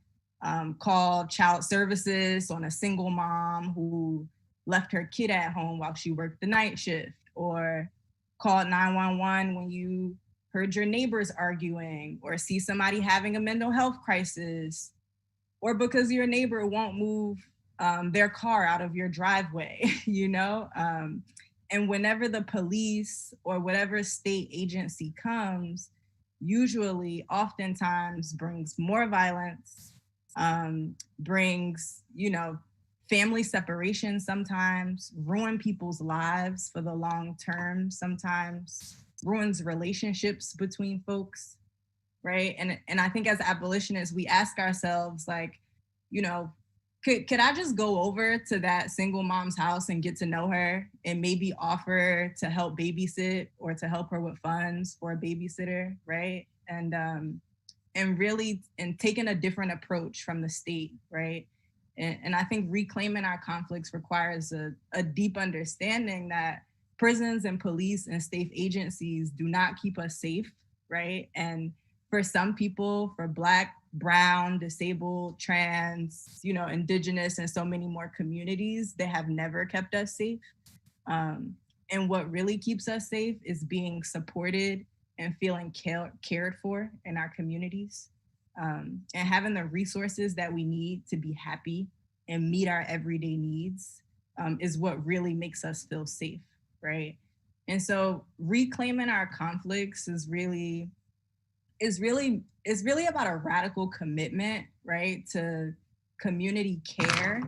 call child services on a single mom who left her kid at home while she worked the night shift, or called 911 when you heard your neighbors arguing, or see somebody having a mental health crisis, or because your neighbor won't move their car out of your driveway, you know? And whenever the police or whatever state agency comes, usually, oftentimes brings more violence, brings, you know, family separation sometimes, ruin people's lives for the long term sometimes, ruins relationships between folks, right? And I think as abolitionists, we ask ourselves, like, you know, could I just go over to that single mom's house and get to know her and maybe offer to help babysit or to help her with funds for a babysitter, right? And really, and taking a different approach from the state, right? And I think reclaiming our conflicts requires a deep understanding that prisons and police and state agencies do not keep us safe, right? And for some people, for Black, brown, disabled, trans, you know, indigenous, and so many more communities, they have never kept us safe. And what really keeps us safe is being supported and feeling cared for in our communities, and having the resources that we need to be happy and meet our everyday needs is what really makes us feel safe, right? And so reclaiming our conflicts is really about a radical commitment, right, to community care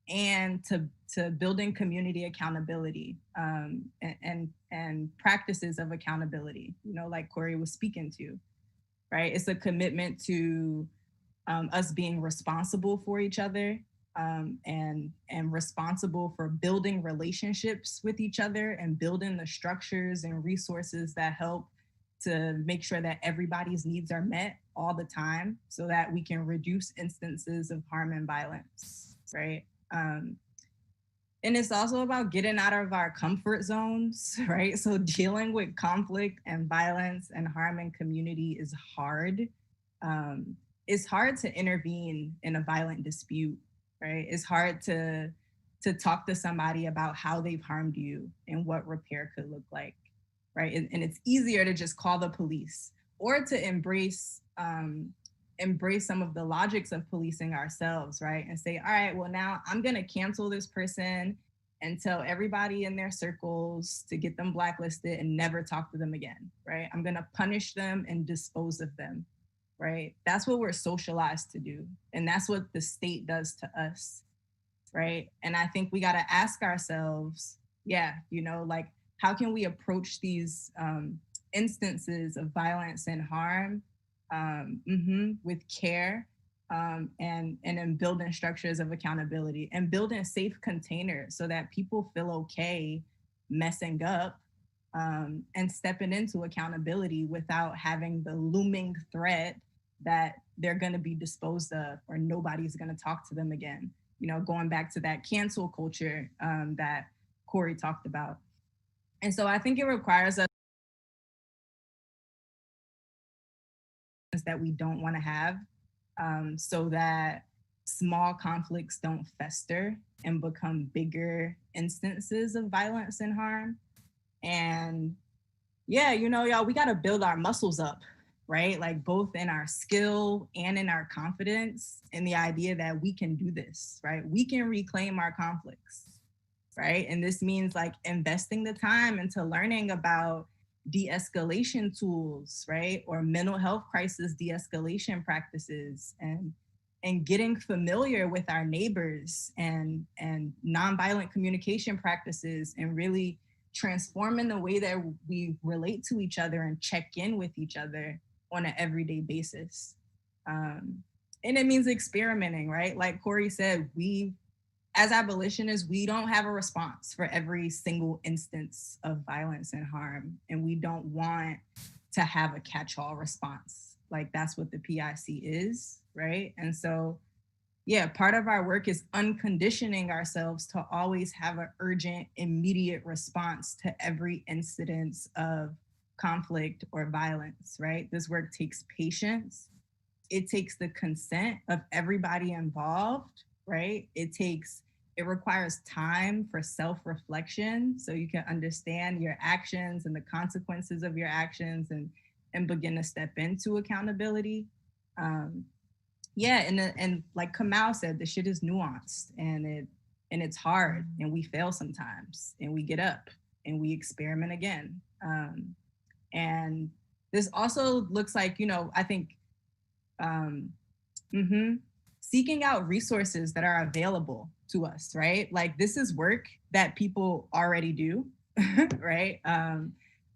and to building community accountability and practices of accountability, you know, like Corey was speaking to, right? It's a commitment to us being responsible for each other and responsible for building relationships with each other and building the structures and resources that help to make sure that everybody's needs are met all the time so that we can reduce instances of harm and violence, right? And it's also about getting out of our comfort zones, right? So dealing with conflict and violence and harm in community is hard. It's hard to intervene in a violent dispute, right? It's hard to talk to somebody about how they've harmed you and what repair could look like, right? And it's easier to just call the police or to embrace some of the logics of policing ourselves, right? And say, all right, well, now I'm gonna cancel this person and tell everybody in their circles to get them blacklisted and never talk to them again, right? I'm gonna punish them and dispose of them, right? That's what we're socialized to do. And that's what the state does to us, right? And I think we gotta ask ourselves, like, how can we approach these instances of violence and harm with care and in building structures of accountability and building safe containers so that people feel okay messing up and stepping into accountability without having the looming threat that they're going to be disposed of or nobody's going to talk to them again. Going back to that cancel culture that Corey talked about. And so I think it requires us that we don't want to have so that small conflicts don't fester and become bigger instances of violence and harm. And y'all, we got to build our muscles up, right? Like both in our skill and in our confidence in the idea that we can do this, right? We can reclaim our conflicts, right? And this means like investing the time into learning about de-escalation tools, right? Or mental health crisis de-escalation practices and getting familiar with our neighbors and nonviolent communication practices and really transforming the way that we relate to each other and check in with each other on an everyday basis. And it means experimenting, right? Like Corey said, as abolitionists, we don't have a response for every single instance of violence and harm. And we don't want to have a catch-all response. Like that's what the PIC is, right? And so, part of our work is unconditioning ourselves to always have an urgent, immediate response to every incidence of conflict or violence, right? This work takes patience. It takes the consent of everybody involved, right? It requires time for self-reflection so you can understand your actions and the consequences of your actions and begin to step into accountability. And like Kamau said, the shit is nuanced and it's hard and we fail sometimes and we get up and we experiment again. And this also looks like, I think, seeking out resources that are available to us, right? Like this is work that people already do, right?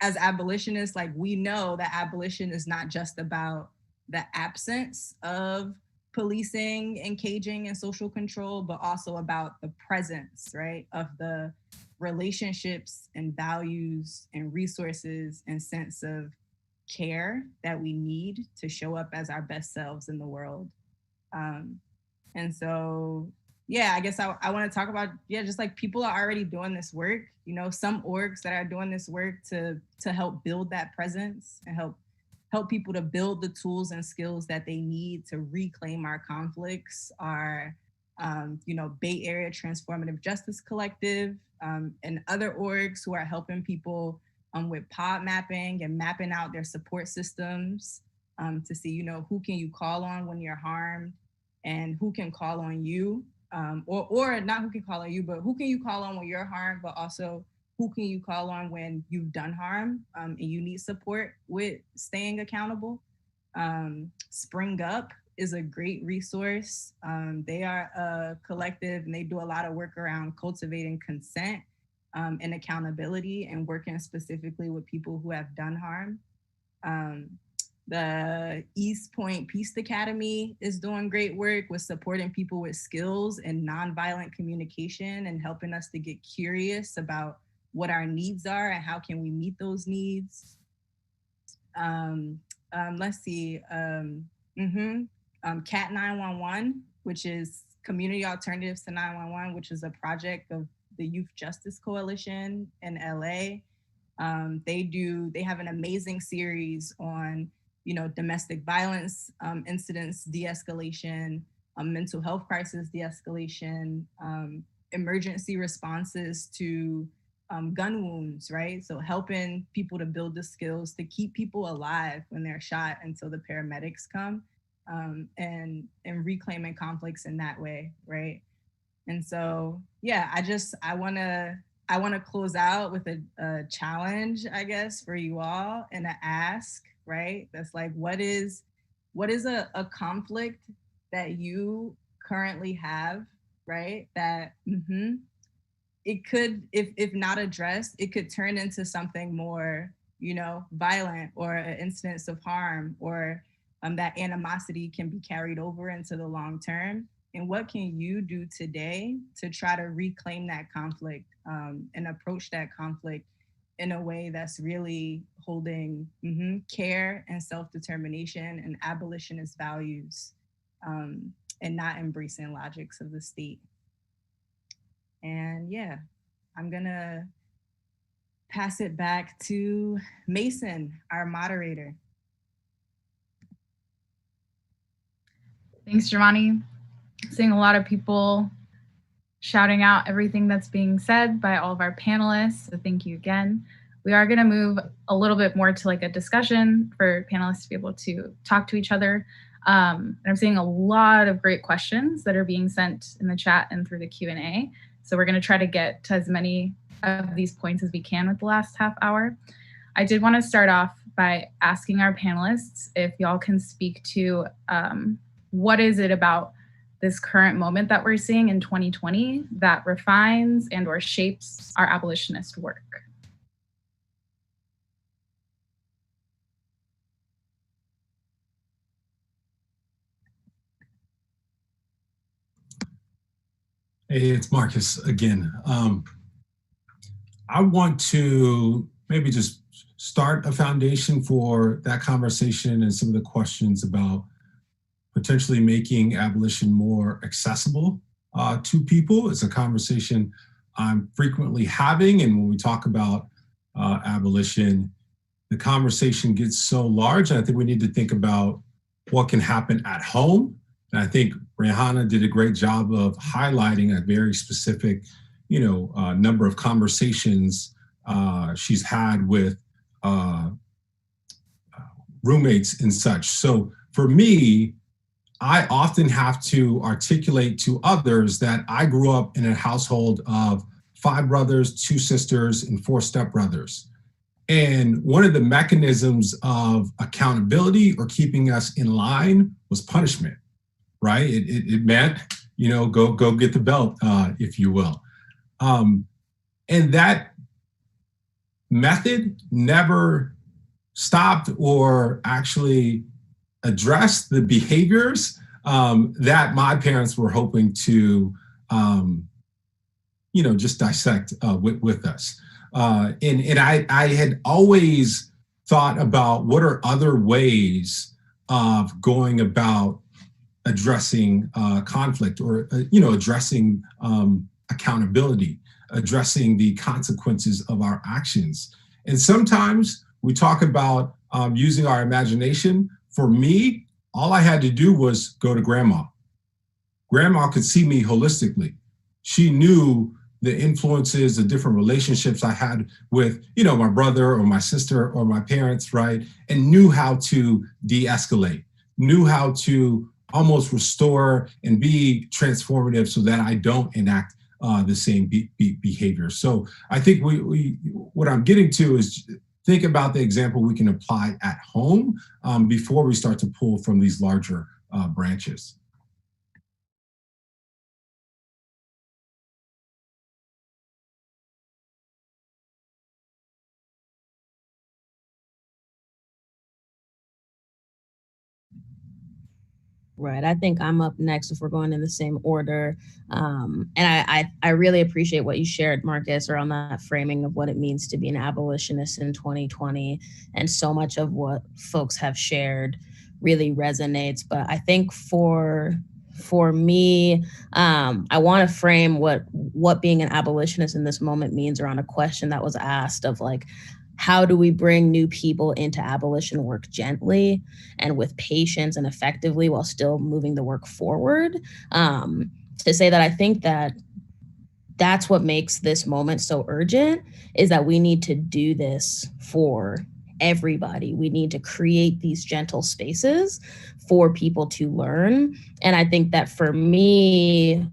As abolitionists, like we know that abolition is not just about the absence of policing and caging and social control, but also about the presence, right? Of the relationships and values and resources and sense of care that we need to show up as our best selves in the world. And so, I guess I want to talk about, just like people are already doing this work, some orgs that are doing this work to help build that presence and help people to build the tools and skills that they need to reclaim our conflicts are, Bay Area Transformative Justice Collective and other orgs who are helping people with pod mapping and mapping out their support systems to see, who can you call on when you're harmed and who can call on you, or not who can call on you, but who can you call on when you're harmed, but also who can you call on when you've done harm and you need support with staying accountable. Spring Up is a great resource. They are a collective and they do a lot of work around cultivating consent and accountability and working specifically with people who have done harm. The East Point Peace Academy is doing great work with supporting people with skills in nonviolent communication and helping us to get curious about what our needs are and how can we meet those needs. Let's see, CAT 911, which is Community Alternatives to 911, which is a project of the Youth Justice Coalition in LA. They have an amazing series on, domestic violence incidents de-escalation, mental health crisis de-escalation, emergency responses to gun wounds, right? So helping people to build the skills to keep people alive when they're shot until the paramedics come, and reclaiming conflicts in that way, right? And so, yeah, I want to close out with a challenge, I guess, for you all, and an ask, right? That's like, what is a conflict that you currently have, right? That it could, if not addressed, it could turn into something more, violent, or an instance of harm, or that animosity can be carried over into the long term. And what can you do today to try to reclaim that conflict, and approach that conflict in a way that's really holding care and self-determination and abolitionist values, and not embracing logics of the state? And yeah, I'm gonna pass it back to Mason, our moderator. Thanks, Jamani. Seeing a lot of people shouting out everything that's being said by all of our panelists, so thank you again. We are going to move a little bit more to like a discussion for panelists to be able to talk to each other. And I'm seeing a lot of great questions that are being sent in the chat and through the Q&A. So we're going to try to get to as many of these points as we can with the last half hour. I did want to start off by asking our panelists if y'all can speak to what is it about this current moment that we're seeing in 2020 that refines and or shapes our abolitionist work. Hey, it's Marcus again. I want to maybe just start a foundation for that conversation and some of the questions about potentially making abolition more accessible to people. It's a conversation I'm frequently having, and when we talk about abolition, the conversation gets so large, and I think we need to think about what can happen at home. And I think Rehanna did a great job of highlighting a very specific, number of conversations she's had with roommates and such. So for me, I often have to articulate to others that I grew up in a household of 5 brothers, 2 sisters, and 4 stepbrothers. And one of the mechanisms of accountability or keeping us in line was punishment, right? It meant, go get the belt, if you will. And that method never stopped or actually address the behaviors that my parents were hoping to, just dissect with us. And I had always thought about what are other ways of going about addressing conflict, or addressing accountability, addressing the consequences of our actions. And sometimes we talk about using our imagination. For me, all I had to do was go to grandma. Grandma could see me holistically. She knew the influences, the different relationships I had with, my brother or my sister or my parents, right? And knew how to de-escalate, knew how to almost restore and be transformative so that I don't enact the same behavior. So I think what I'm getting to is think about the example we can apply at home before we start to pull from these larger branches. Right. I think I'm up next if we're going in the same order. And I really appreciate what you shared, Marcus, around that framing of what it means to be an abolitionist in 2020. And so much of what folks have shared really resonates. But I think for me, I want to frame what being an abolitionist in this moment means around a question that was asked of like, how do we bring new people into abolition work gently and with patience and effectively while still moving the work forward? To say that I think that that's what makes this moment so urgent, is that we need to do this for everybody. We need to create these gentle spaces for people to learn. And I think that for me,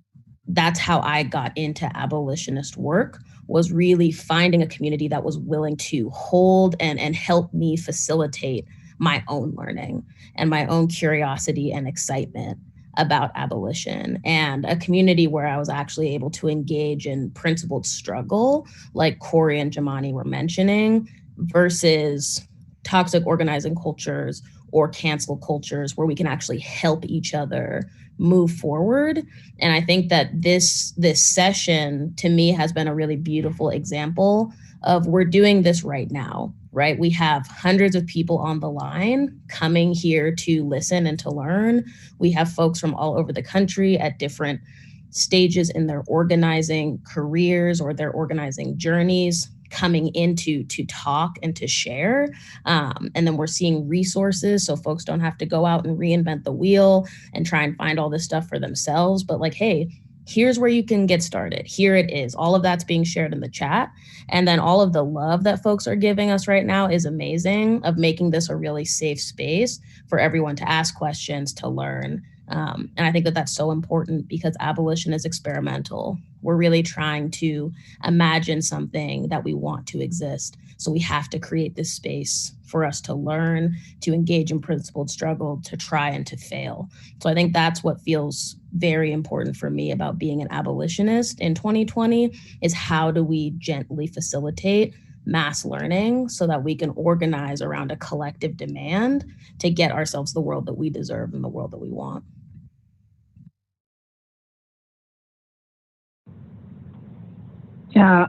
that's how I got into abolitionist work, was really finding a community that was willing to hold and help me facilitate my own learning and my own curiosity and excitement about abolition, and a community where I was actually able to engage in principled struggle, like Corey and Jamani were mentioning, versus toxic organizing cultures or cancel cultures where we can actually help each other move forward. And I think that this session to me has been a really beautiful example of we're doing this right now, right? We have hundreds of people on the line coming here to listen and to learn. We have folks from all over the country at different stages in their organizing careers or their organizing journeys coming into to talk and to share. And then we're seeing resources so folks don't have to go out and reinvent the wheel and try and find all this stuff for themselves, but like, hey, here's where you can get started. Here it is. All of that's being shared in the chat. And then all of the love that folks are giving us right now is amazing, of making this a really safe space for everyone to ask questions, to learn. And I think that that's so important because abolition is experimental. We're really trying to imagine something that we want to exist. So we have to create this space for us to learn, to engage in principled struggle, to try and to fail. So I think that's what feels very important for me about being an abolitionist in 2020, is how do we gently facilitate mass learning so that we can organize around a collective demand to get ourselves the world that we deserve and the world that we want. Yeah,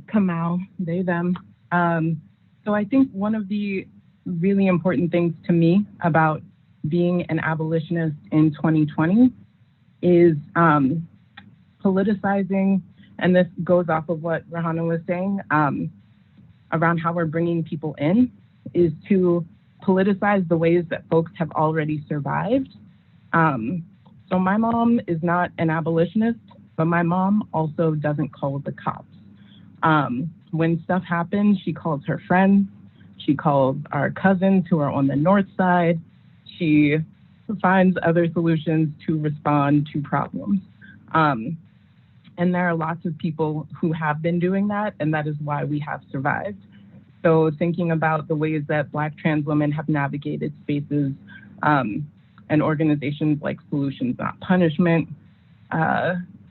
Kamal, they, them. So I think one of the really important things to me about being an abolitionist in 2020 is politicizing, and this goes off of what Rahana was saying, around how we're bringing people in, is to politicize the ways that folks have already survived. So my mom is not an abolitionist, but my mom also doesn't call the cops. When stuff happens, she calls her friends. She calls our cousins who are on the north side. She finds other solutions to respond to problems. And there are lots of people who have been doing that, and that is why we have survived. So thinking about the ways that Black trans women have navigated spaces and organizations like Solutions Not Punishment,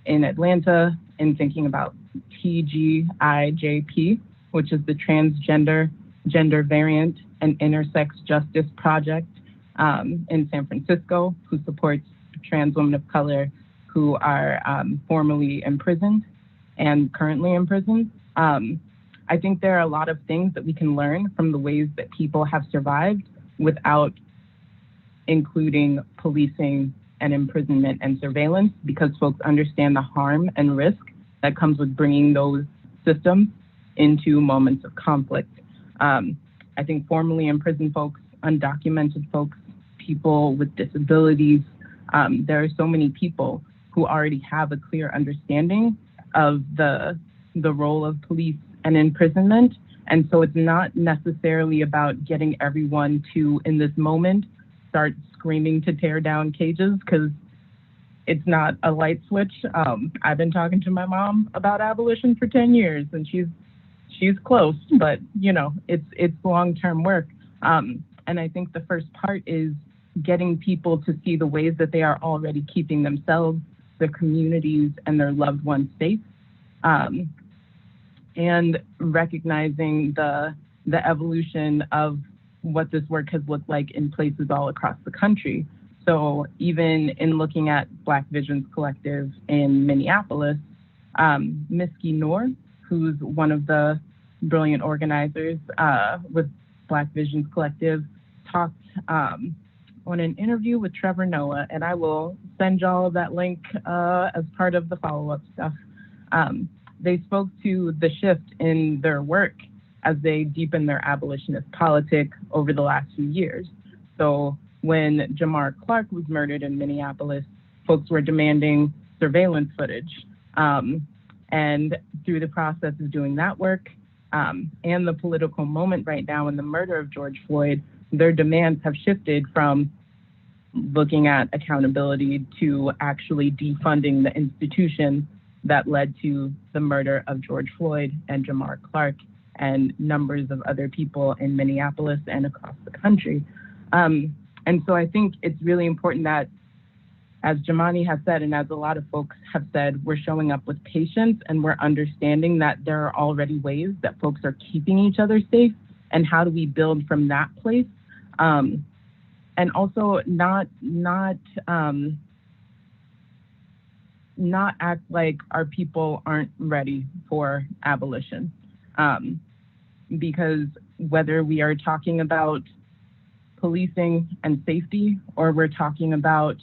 in Atlanta, and thinking about TGIJP, which is the Transgender, Gender Variant, and Intersex Justice Project in San Francisco, who supports trans women of color who are formerly imprisoned and currently imprisoned. I think there are a lot of things that we can learn from the ways that people have survived without including policing and imprisonment and surveillance, because folks understand the harm and risk that comes with bringing those systems into moments of conflict. I think formerly imprisoned folks, undocumented folks, people with disabilities, there are so many people who already have a clear understanding of the role of police and imprisonment. And so it's not necessarily about getting everyone to, in this moment, start screaming to tear down cages, because it's not a light switch. I've been talking to my mom about abolition for 10 years, and she's close, but you know, it's long-term work. And I think the first part is getting people to see the ways that they are already keeping themselves, their communities, and their loved ones safe, and recognizing the evolution of what this work has looked like in places all across the country. So even in looking at Black Visions Collective in Minneapolis, Miski Noor, who's one of the brilliant organizers with Black Visions Collective, talked on an interview with Trevor Noah, and I will send y'all that link as part of the follow-up stuff. They spoke to the shift in their work as they deepen their abolitionist politic over the last few years. So when Jamar Clark was murdered in Minneapolis, folks were demanding surveillance footage. And through the process of doing that work and the political moment right now in the murder of George Floyd, their demands have shifted from looking at accountability to actually defunding the institution that led to the murder of George Floyd and Jamar Clark and numbers of other people in Minneapolis and across the country. And so I think it's really important that, as Jamani has said, and as a lot of folks have said, we're showing up with patience and we're understanding that there are already ways that folks are keeping each other safe, and how do we build from that place? And also not act like our people aren't ready for abolition. Because whether we are talking about policing and safety, or we're talking about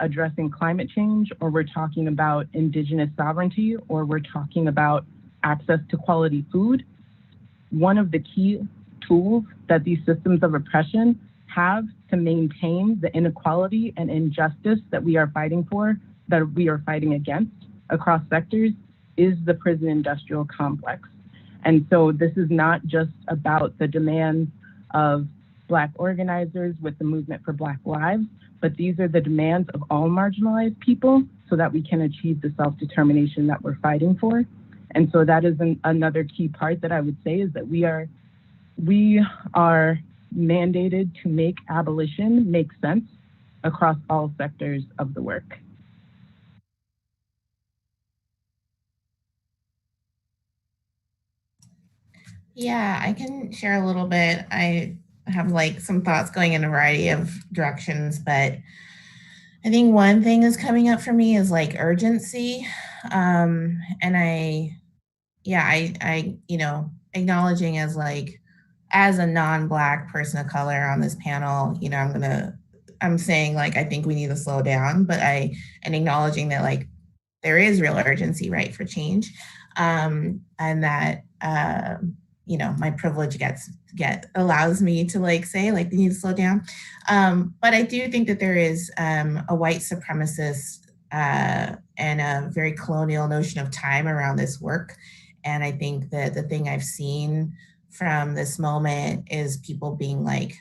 addressing climate change, or we're talking about indigenous sovereignty, or we're talking about access to quality food, one of the key tools that these systems of oppression have to maintain the inequality and injustice that we are fighting for, that we are fighting against across sectors, is the prison industrial complex. And so this is not just about the demands of Black organizers with the movement for Black lives, but these are the demands of all marginalized people so that we can achieve the self-determination that we're fighting for. And so that is another key part that I would say, is that we are mandated to make abolition make sense across all sectors of the work. Yeah, I can share a little bit. I have like some thoughts going in a variety of directions, but I think one thing that's coming up for me is like urgency. And I you know, acknowledging as like, as a non-Black person of color on this panel, you know, I'm saying like, I think we need to slow down, but and acknowledging that like, there is real urgency, right, for change. And that, you know, my privilege allows me to like say like, we need to slow down. But I do think that there is a white supremacist and a very colonial notion of time around this work. And I think that the thing I've seen from this moment is people being like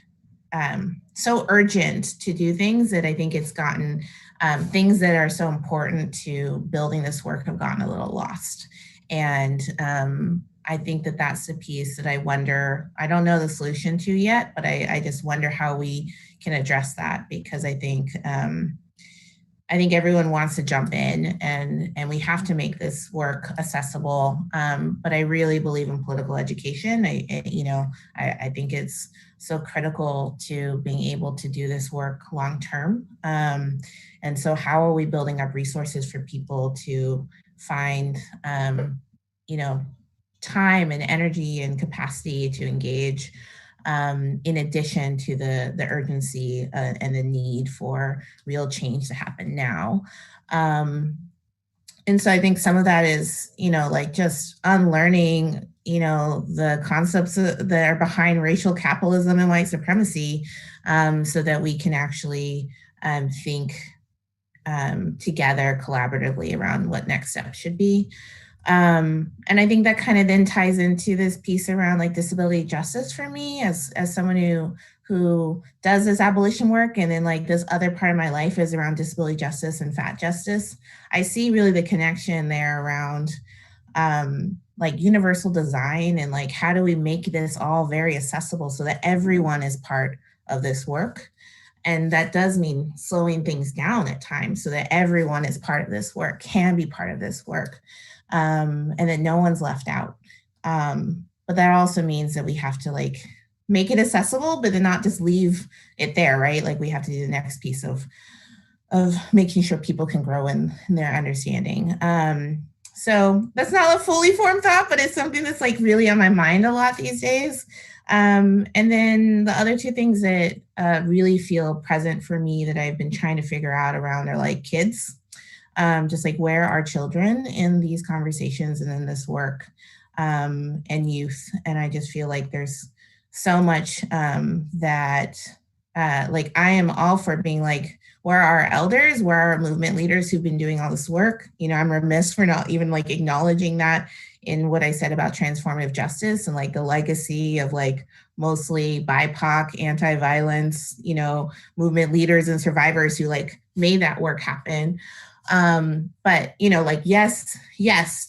so urgent to do things that I think it's gotten, things that are so important to building this work have gotten a little lost. And I think that that's the piece that I wonder, I don't know the solution to yet, but I just wonder how we can address that, because I think everyone wants to jump in and we have to make this work accessible. But I really believe in political education. I think it's so critical to being able to do this work long-term. And so how are we building up resources for people to find, you know, time and energy and capacity to engage, in addition to the urgency and the need for real change to happen now. And so I think some of that is, you know, like just unlearning, you know, the concepts that are behind racial capitalism and white supremacy, so that we can actually think together collaboratively around what next steps should be. And I think that kind of then ties into this piece around like disability justice for me as someone who does this abolition work, and then like this other part of my life is around disability justice and fat justice. I see really the connection there around like universal design and like how do we make this all very accessible so that everyone is part of this work. And that does mean slowing things down at times so that everyone is part of this work, can be part of this work. And that no one's left out. But that also means that we have to like make it accessible, but then not just leave it there, right? Like we have to do the next piece of making sure people can grow in their understanding. So that's not a fully formed thought, but it's something that's like really on my mind a lot these days. And then the other two things that really feel present for me that I've been trying to figure out around are like kids, just like where are children in these conversations and in this work, and youth. And I just feel like there's so much that like I am all for being like, where are our elders? Where are our movement leaders who've been doing all this work? You know, I'm remiss for not even like acknowledging that in what I said about transformative justice and like the legacy of like mostly BIPOC, anti-violence, you know, movement leaders and survivors who like made that work happen. But, you know, like, yes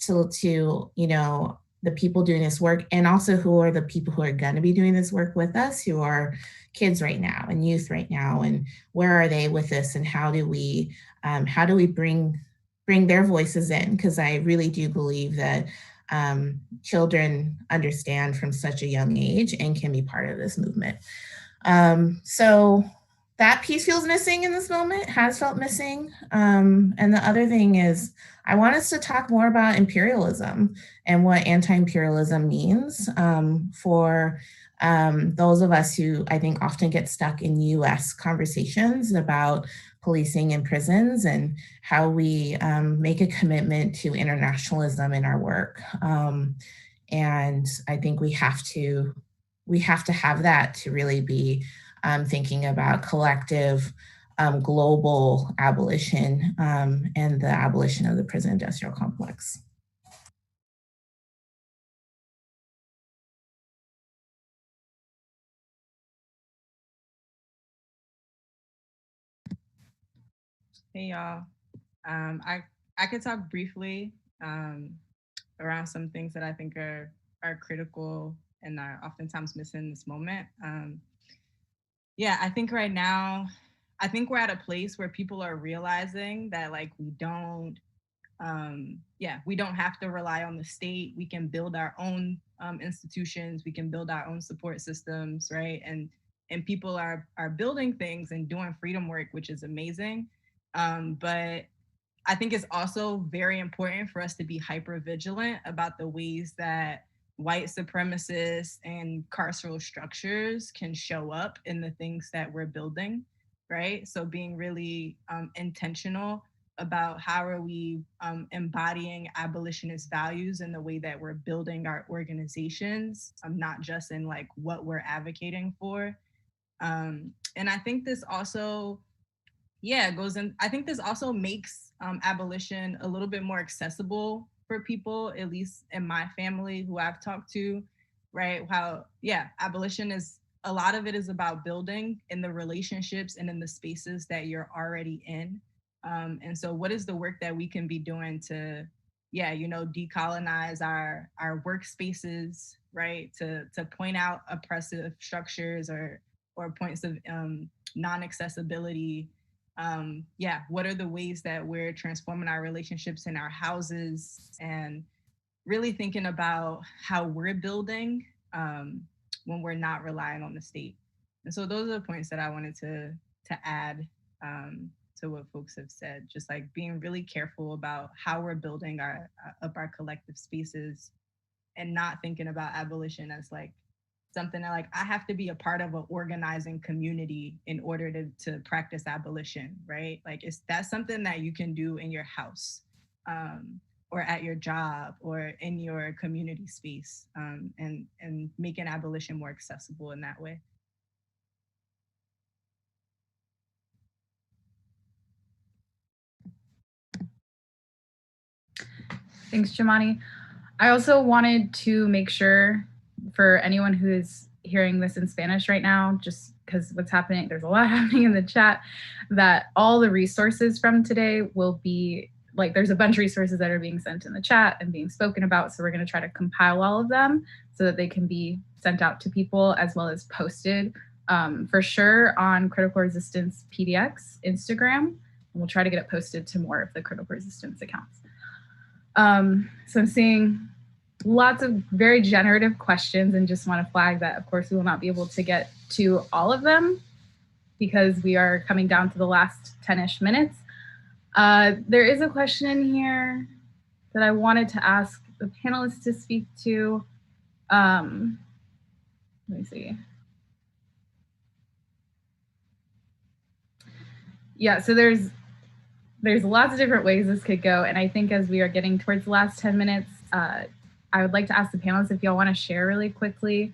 to, you know, the people doing this work, and also who are the people who are going to be doing this work with us, who are kids right now and youth right now, and where are they with this, and how do we bring their voices in? Because I really do believe that children understand from such a young age and can be part of this movement. So that piece feels missing in this moment, has felt missing. And the other thing is, I want us to talk more about imperialism and what anti-imperialism means for those of us who I think often get stuck in US conversations about policing in prisons, and how we make a commitment to internationalism in our work. And I think we have to have that to really be thinking about collective global abolition and the abolition of the prison industrial complex. Hey y'all, I could talk briefly around some things that I think are critical and are oftentimes missing in this moment. Yeah, I think right now, I think we're at a place where people are realizing that like we don't have to rely on the state. We can build our own institutions. We can build our own support systems, right? And people are building things and doing freedom work, which is amazing. But I think it's also very important for us to be hyper vigilant about the ways that white supremacists and carceral structures can show up in the things that we're building, right? So being really intentional about how are we embodying abolitionist values in the way that we're building our organizations, not just in like what we're advocating for. And I think this also, goes in. I think this also makes abolition a little bit more accessible for people, at least in my family who I've talked to, right? How, abolition is, a lot of it is about building in the relationships and in the spaces that you're already in. And so what is the work that we can be doing to, decolonize our workspaces, right? To point out oppressive structures or points of non-accessibility. What are the ways that we're transforming our relationships in our houses, and really thinking about how we're building when we're not relying on the state. And so those are the points that I wanted to add to what folks have said, just like being really careful about how we're building our collective spaces, and not thinking about abolition as like something that like I have to be a part of an organizing community in order to practice abolition, right? Like that's something that you can do in your house or at your job or in your community space, and making abolition more accessible in that way. Thanks, Jamani. I also wanted to make sure for anyone who is hearing this in Spanish right now, just because what's happening, there's a lot happening in the chat, that all the resources from today will be, like there's a bunch of resources that are being sent in the chat and being spoken about. So we're going to try to compile all of them so that they can be sent out to people, as well as posted for sure on Critical Resistance PDX Instagram. And we'll try to get it posted to more of the Critical Resistance accounts. So I'm seeing lots of very generative questions, and just want to flag that, of course, we will not be able to get to all of them because we are coming down to the last 10-ish minutes. There is a question in here that I wanted to ask the panelists to speak to. Let me see. Yeah, so there's lots of different ways this could go. And I think as we are getting towards the last 10 minutes, I would like to ask the panelists if y'all want to share really quickly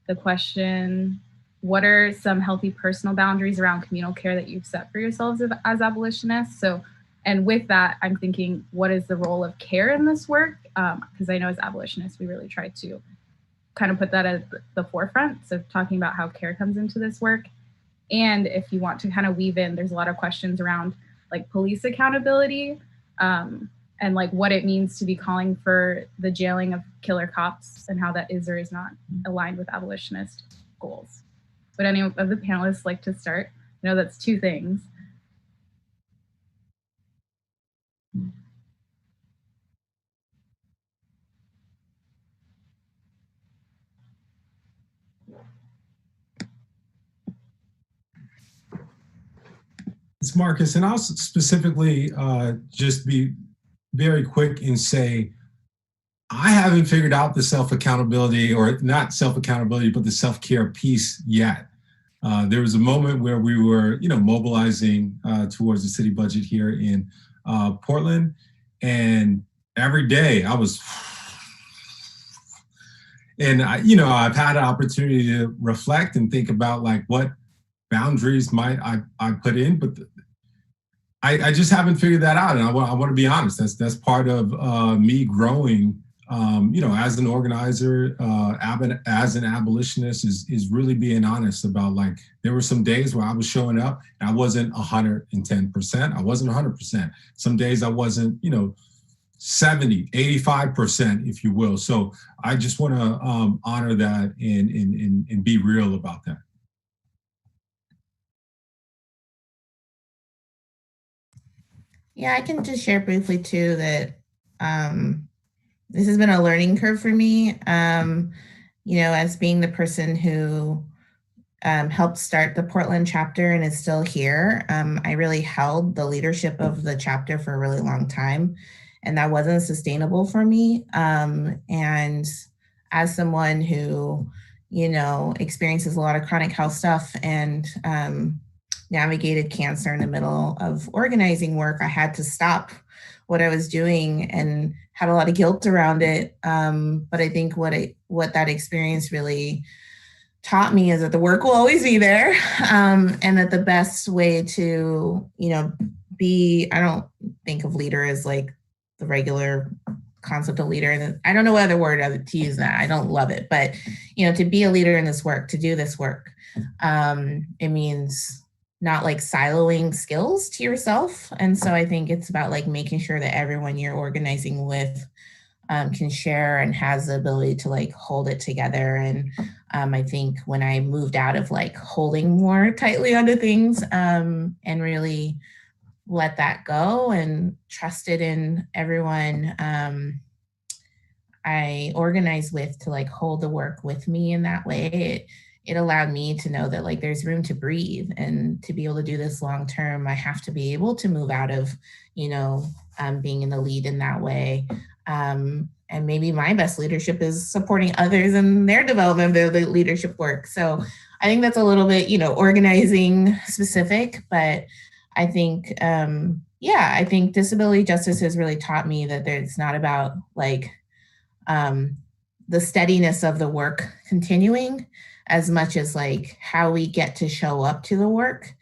the question, what are some healthy personal boundaries around communal care that you've set for yourselves as abolitionists? So, and with that, I'm thinking, what is the role of care in this work? Because I know as abolitionists, we really try to kind of put that at the forefront. So talking about how care comes into this work. And if you want to kind of weave in, there's a lot of questions around like police accountability, and like what it means to be calling for the jailing of killer cops and how that is or is not aligned with abolitionist goals. Would any of the panelists like to start? I know that's two things. It's Marcus, and I'll specifically just be very quick and say, I haven't figured out the self-accountability, or not self-accountability, but the self-care piece yet. There was a moment where we were, mobilizing towards the city budget here in Portland, and every day I was, and I've had an opportunity to reflect and think about like what boundaries might I put in, but I just haven't figured that out, and I want to be honest. That's part of me growing. As an organizer, as an abolitionist, is really being honest about like, there were some days where I was showing up and I wasn't 110%. I wasn't 100%. Some days I wasn't, 70, 85%, if you will. So I just want to honor that and be real about that. Yeah, I can just share briefly too that this has been a learning curve for me. As being the person who helped start the Portland chapter and is still here, I really held the leadership of the chapter for a really long time, and that wasn't sustainable for me. And as someone who, experiences a lot of chronic health stuff and navigated cancer in the middle of organizing work, I had to stop what I was doing and had a lot of guilt around it. But I think what that experience really taught me is that the work will always be there, and that the best way to, be, I don't think of leader as like the regular concept of leader. And I don't know what other word to use that. I don't love it, but, to be a leader in this work, to do this work, it means not like siloing skills to yourself. And so I think it's about like making sure that everyone you're organizing with can share and has the ability to like hold it together. And I think when I moved out of like holding more tightly onto things and really let that go and trusted in everyone I organized with to like hold the work with me in that way, it allowed me to know that like there's room to breathe, and to be able to do this long term, I have to be able to move out of, being in the lead in that way. And maybe my best leadership is supporting others in their development of their leadership work. So I think that's a little bit, organizing specific, but I think, I think disability justice has really taught me that it's not about like the steadiness of the work continuing as much as like how we get to show up to the work,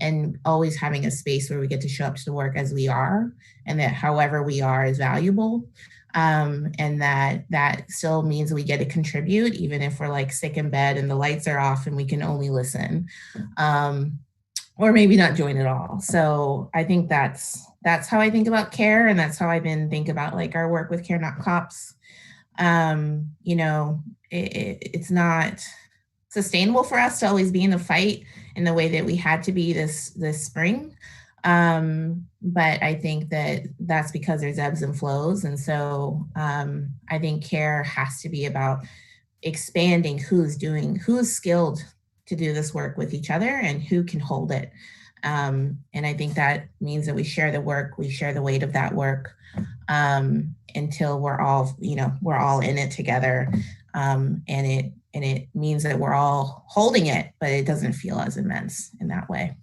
and always having a space where we get to show up to the work as we are, and that however we are is valuable. And that still means we get to contribute, even if we're like sick in bed and the lights are off and we can only listen, or maybe not join at all. So I think that's how I think about care, and that's how I've been thinking about like our work with Care Not Cops. It's not sustainable for us to always be in the fight in the way that we had to be this spring. But I think that that's because there's ebbs and flows. And so I think care has to be about expanding who's skilled to do this work with each other and who can hold it. And I think that means that we share the work, we share the weight of that work until we're all in it together. And it means that we're all holding it, but it doesn't feel as immense in that way.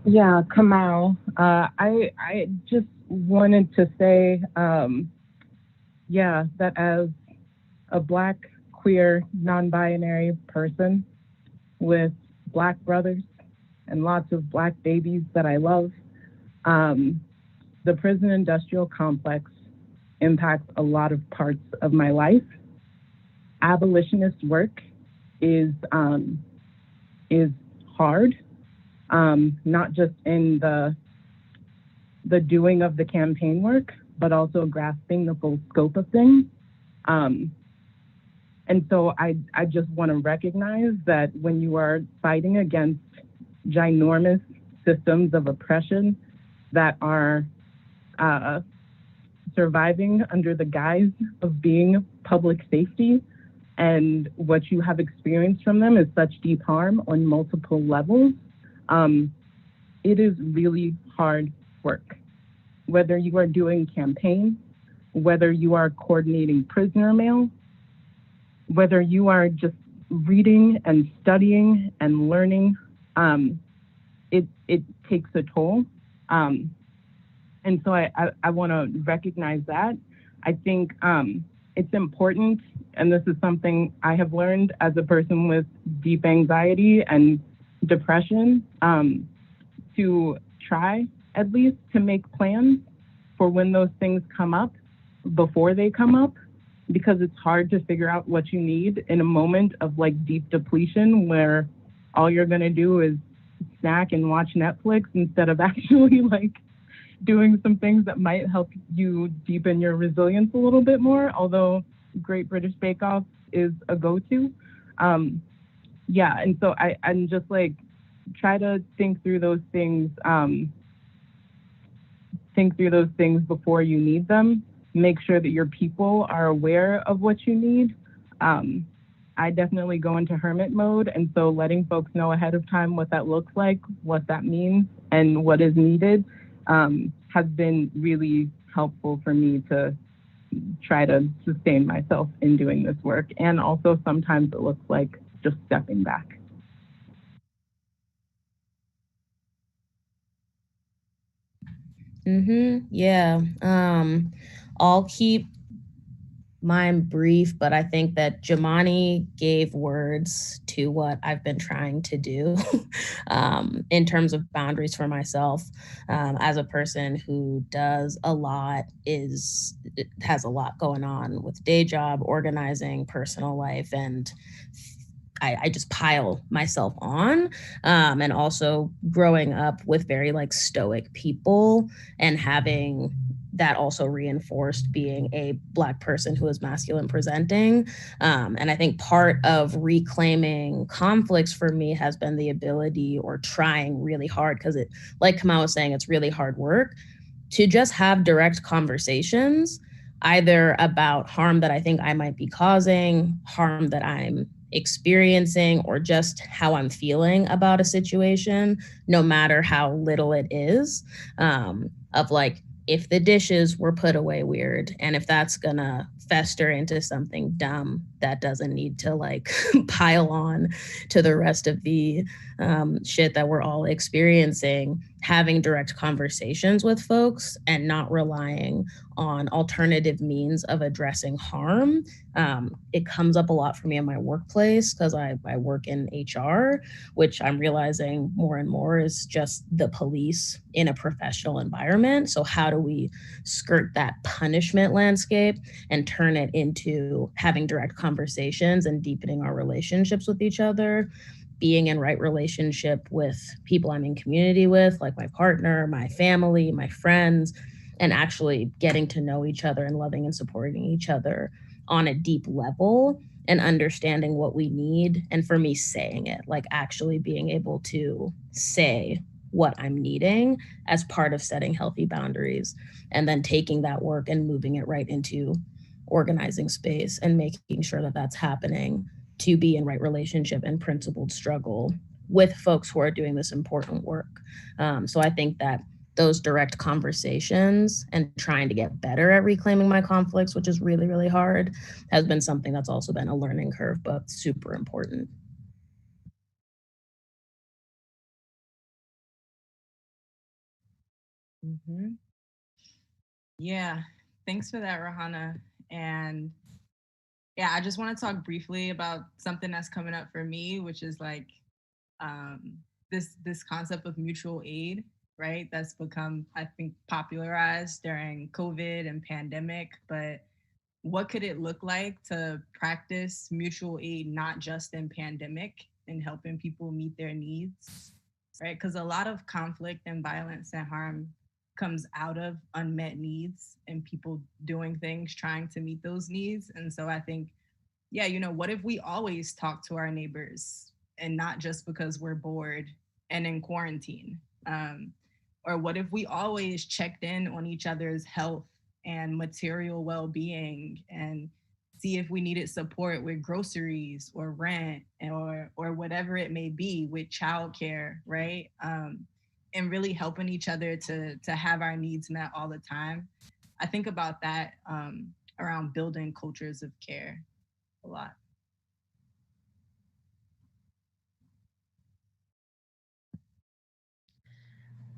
Yeah, Kamau, I just wanted to say, that as a Black, queer, non-binary person with Black brothers and lots of Black babies that I love, the prison industrial complex impacts a lot of parts of my life. Abolitionist work is hard. Not just in the doing of the campaign work, but also grasping the full scope of things. And so I just want to recognize that when you are fighting against ginormous systems of oppression that are surviving under the guise of being public safety, and what you have experienced from them is such deep harm on multiple levels, it is really hard work. Whether you are doing campaigns, whether you are coordinating prisoner mail, whether you are just reading and studying and learning, it takes a toll. And so I want to recognize that. I think it's important, and this is something I have learned as a person with deep anxiety and depression, to try at least to make plans for when those things come up before they come up, because it's hard to figure out what you need in a moment of like deep depletion where all you're going to do is snack and watch Netflix instead of actually like doing some things that might help you deepen your resilience a little bit more, although Great British Bake Off is a go-to. And so I'm just like, try to think through those things before you need them. Make sure that your people are aware of what you need. I definitely go into hermit mode, and so letting folks know ahead of time what that looks like, what that means, and what is needed has been really helpful for me to try to sustain myself in doing this work. And also sometimes it looks like just stepping back. Yeah. I'll keep mine brief, but I think that Jamani gave words to what I've been trying to do in terms of boundaries for myself as a person who does a lot, has a lot going on with day job, organizing, personal life, and I just pile myself on, and also growing up with very like stoic people and having that also reinforced being a Black person who is masculine presenting. And I think part of reclaiming conflicts for me has been the ability, or trying really hard, because it, like Kamau was saying, it's really hard work, to just have direct conversations, either about harm that I think I might be causing, harm that I'm experiencing, or just how I'm feeling about a situation, no matter how little it is, of like, if the dishes were put away weird, and if that's gonna fester into something dumb that doesn't need to like pile on to the rest of the shit that we're all experiencing, having direct conversations with folks and not relying on alternative means of addressing harm. It comes up a lot for me in my workplace because I work in HR, which I'm realizing more and more is just the police in a professional environment. So how do we skirt that punishment landscape and turn it into having direct conversations and deepening our relationships with each other, being in right relationship with people I'm in community with, like my partner, my family, my friends, and actually getting to know each other and loving and supporting each other on a deep level, and understanding what we need. And for me, saying it, like actually being able to say what I'm needing as part of setting healthy boundaries, and then taking that work and moving it right into organizing space and making sure that that's happening to be in right relationship and principled struggle with folks who are doing this important work. So I think that those direct conversations and trying to get better at reclaiming my conflicts, which is really, really hard, has been something that's also been a learning curve, but super important. Mm-hmm. Yeah, thanks for that, Rahana. And yeah, I just want to talk briefly about something that's coming up for me, which is like this concept of mutual aid, right? That's become, I think, popularized during COVID and pandemic. But what could it look like to practice mutual aid, not just in pandemic, and helping people meet their needs, right? Because a lot of conflict and violence and harm comes out of unmet needs and people doing things trying to meet those needs. And so I think, yeah, you know, what if we always talk to our neighbors and not just because we're bored and in quarantine? Or what if we always checked in on each other's health and material well-being and see if we needed support with groceries or rent or whatever it may be, with childcare, right? And really helping each other to have our needs met all the time. I think about that around building cultures of care a lot.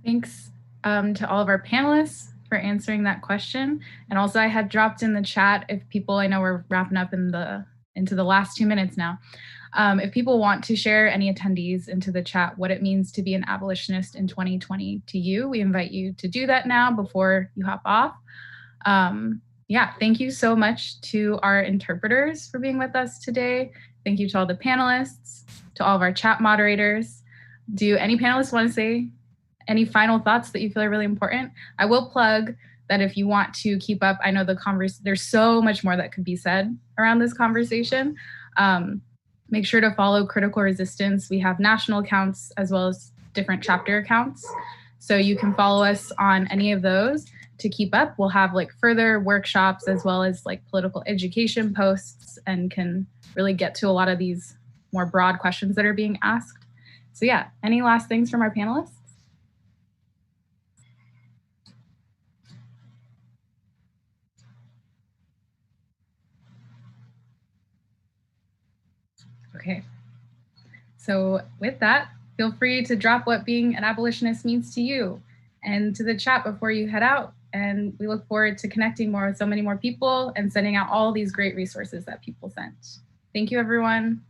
Thanks to all of our panelists for answering that question. And also I had dropped in the chat, if people, I know we're wrapping up into the last 2 minutes now. If people want to share, any attendees, into the chat what it means to be an abolitionist in 2020 to you, we invite you to do that now before you hop off. Yeah, thank you so much to our interpreters for being with us today. Thank you to all the panelists, to all of our chat moderators. Do any panelists want to say any final thoughts that you feel are really important? I will plug that if you want to keep up, I know there's so much more that could be said around this conversation. Make sure to follow Critical Resistance. We have national accounts as well as different chapter accounts. So you can follow us on any of those to keep up. We'll have like further workshops as well as like political education posts, and can really get to a lot of these more broad questions that are being asked. So yeah, any last things from our panelists? Okay, so with that, feel free to drop what being an abolitionist means to you and to the chat before you head out. And we look forward to connecting more with so many more people and sending out all these great resources that people sent. Thank you, everyone.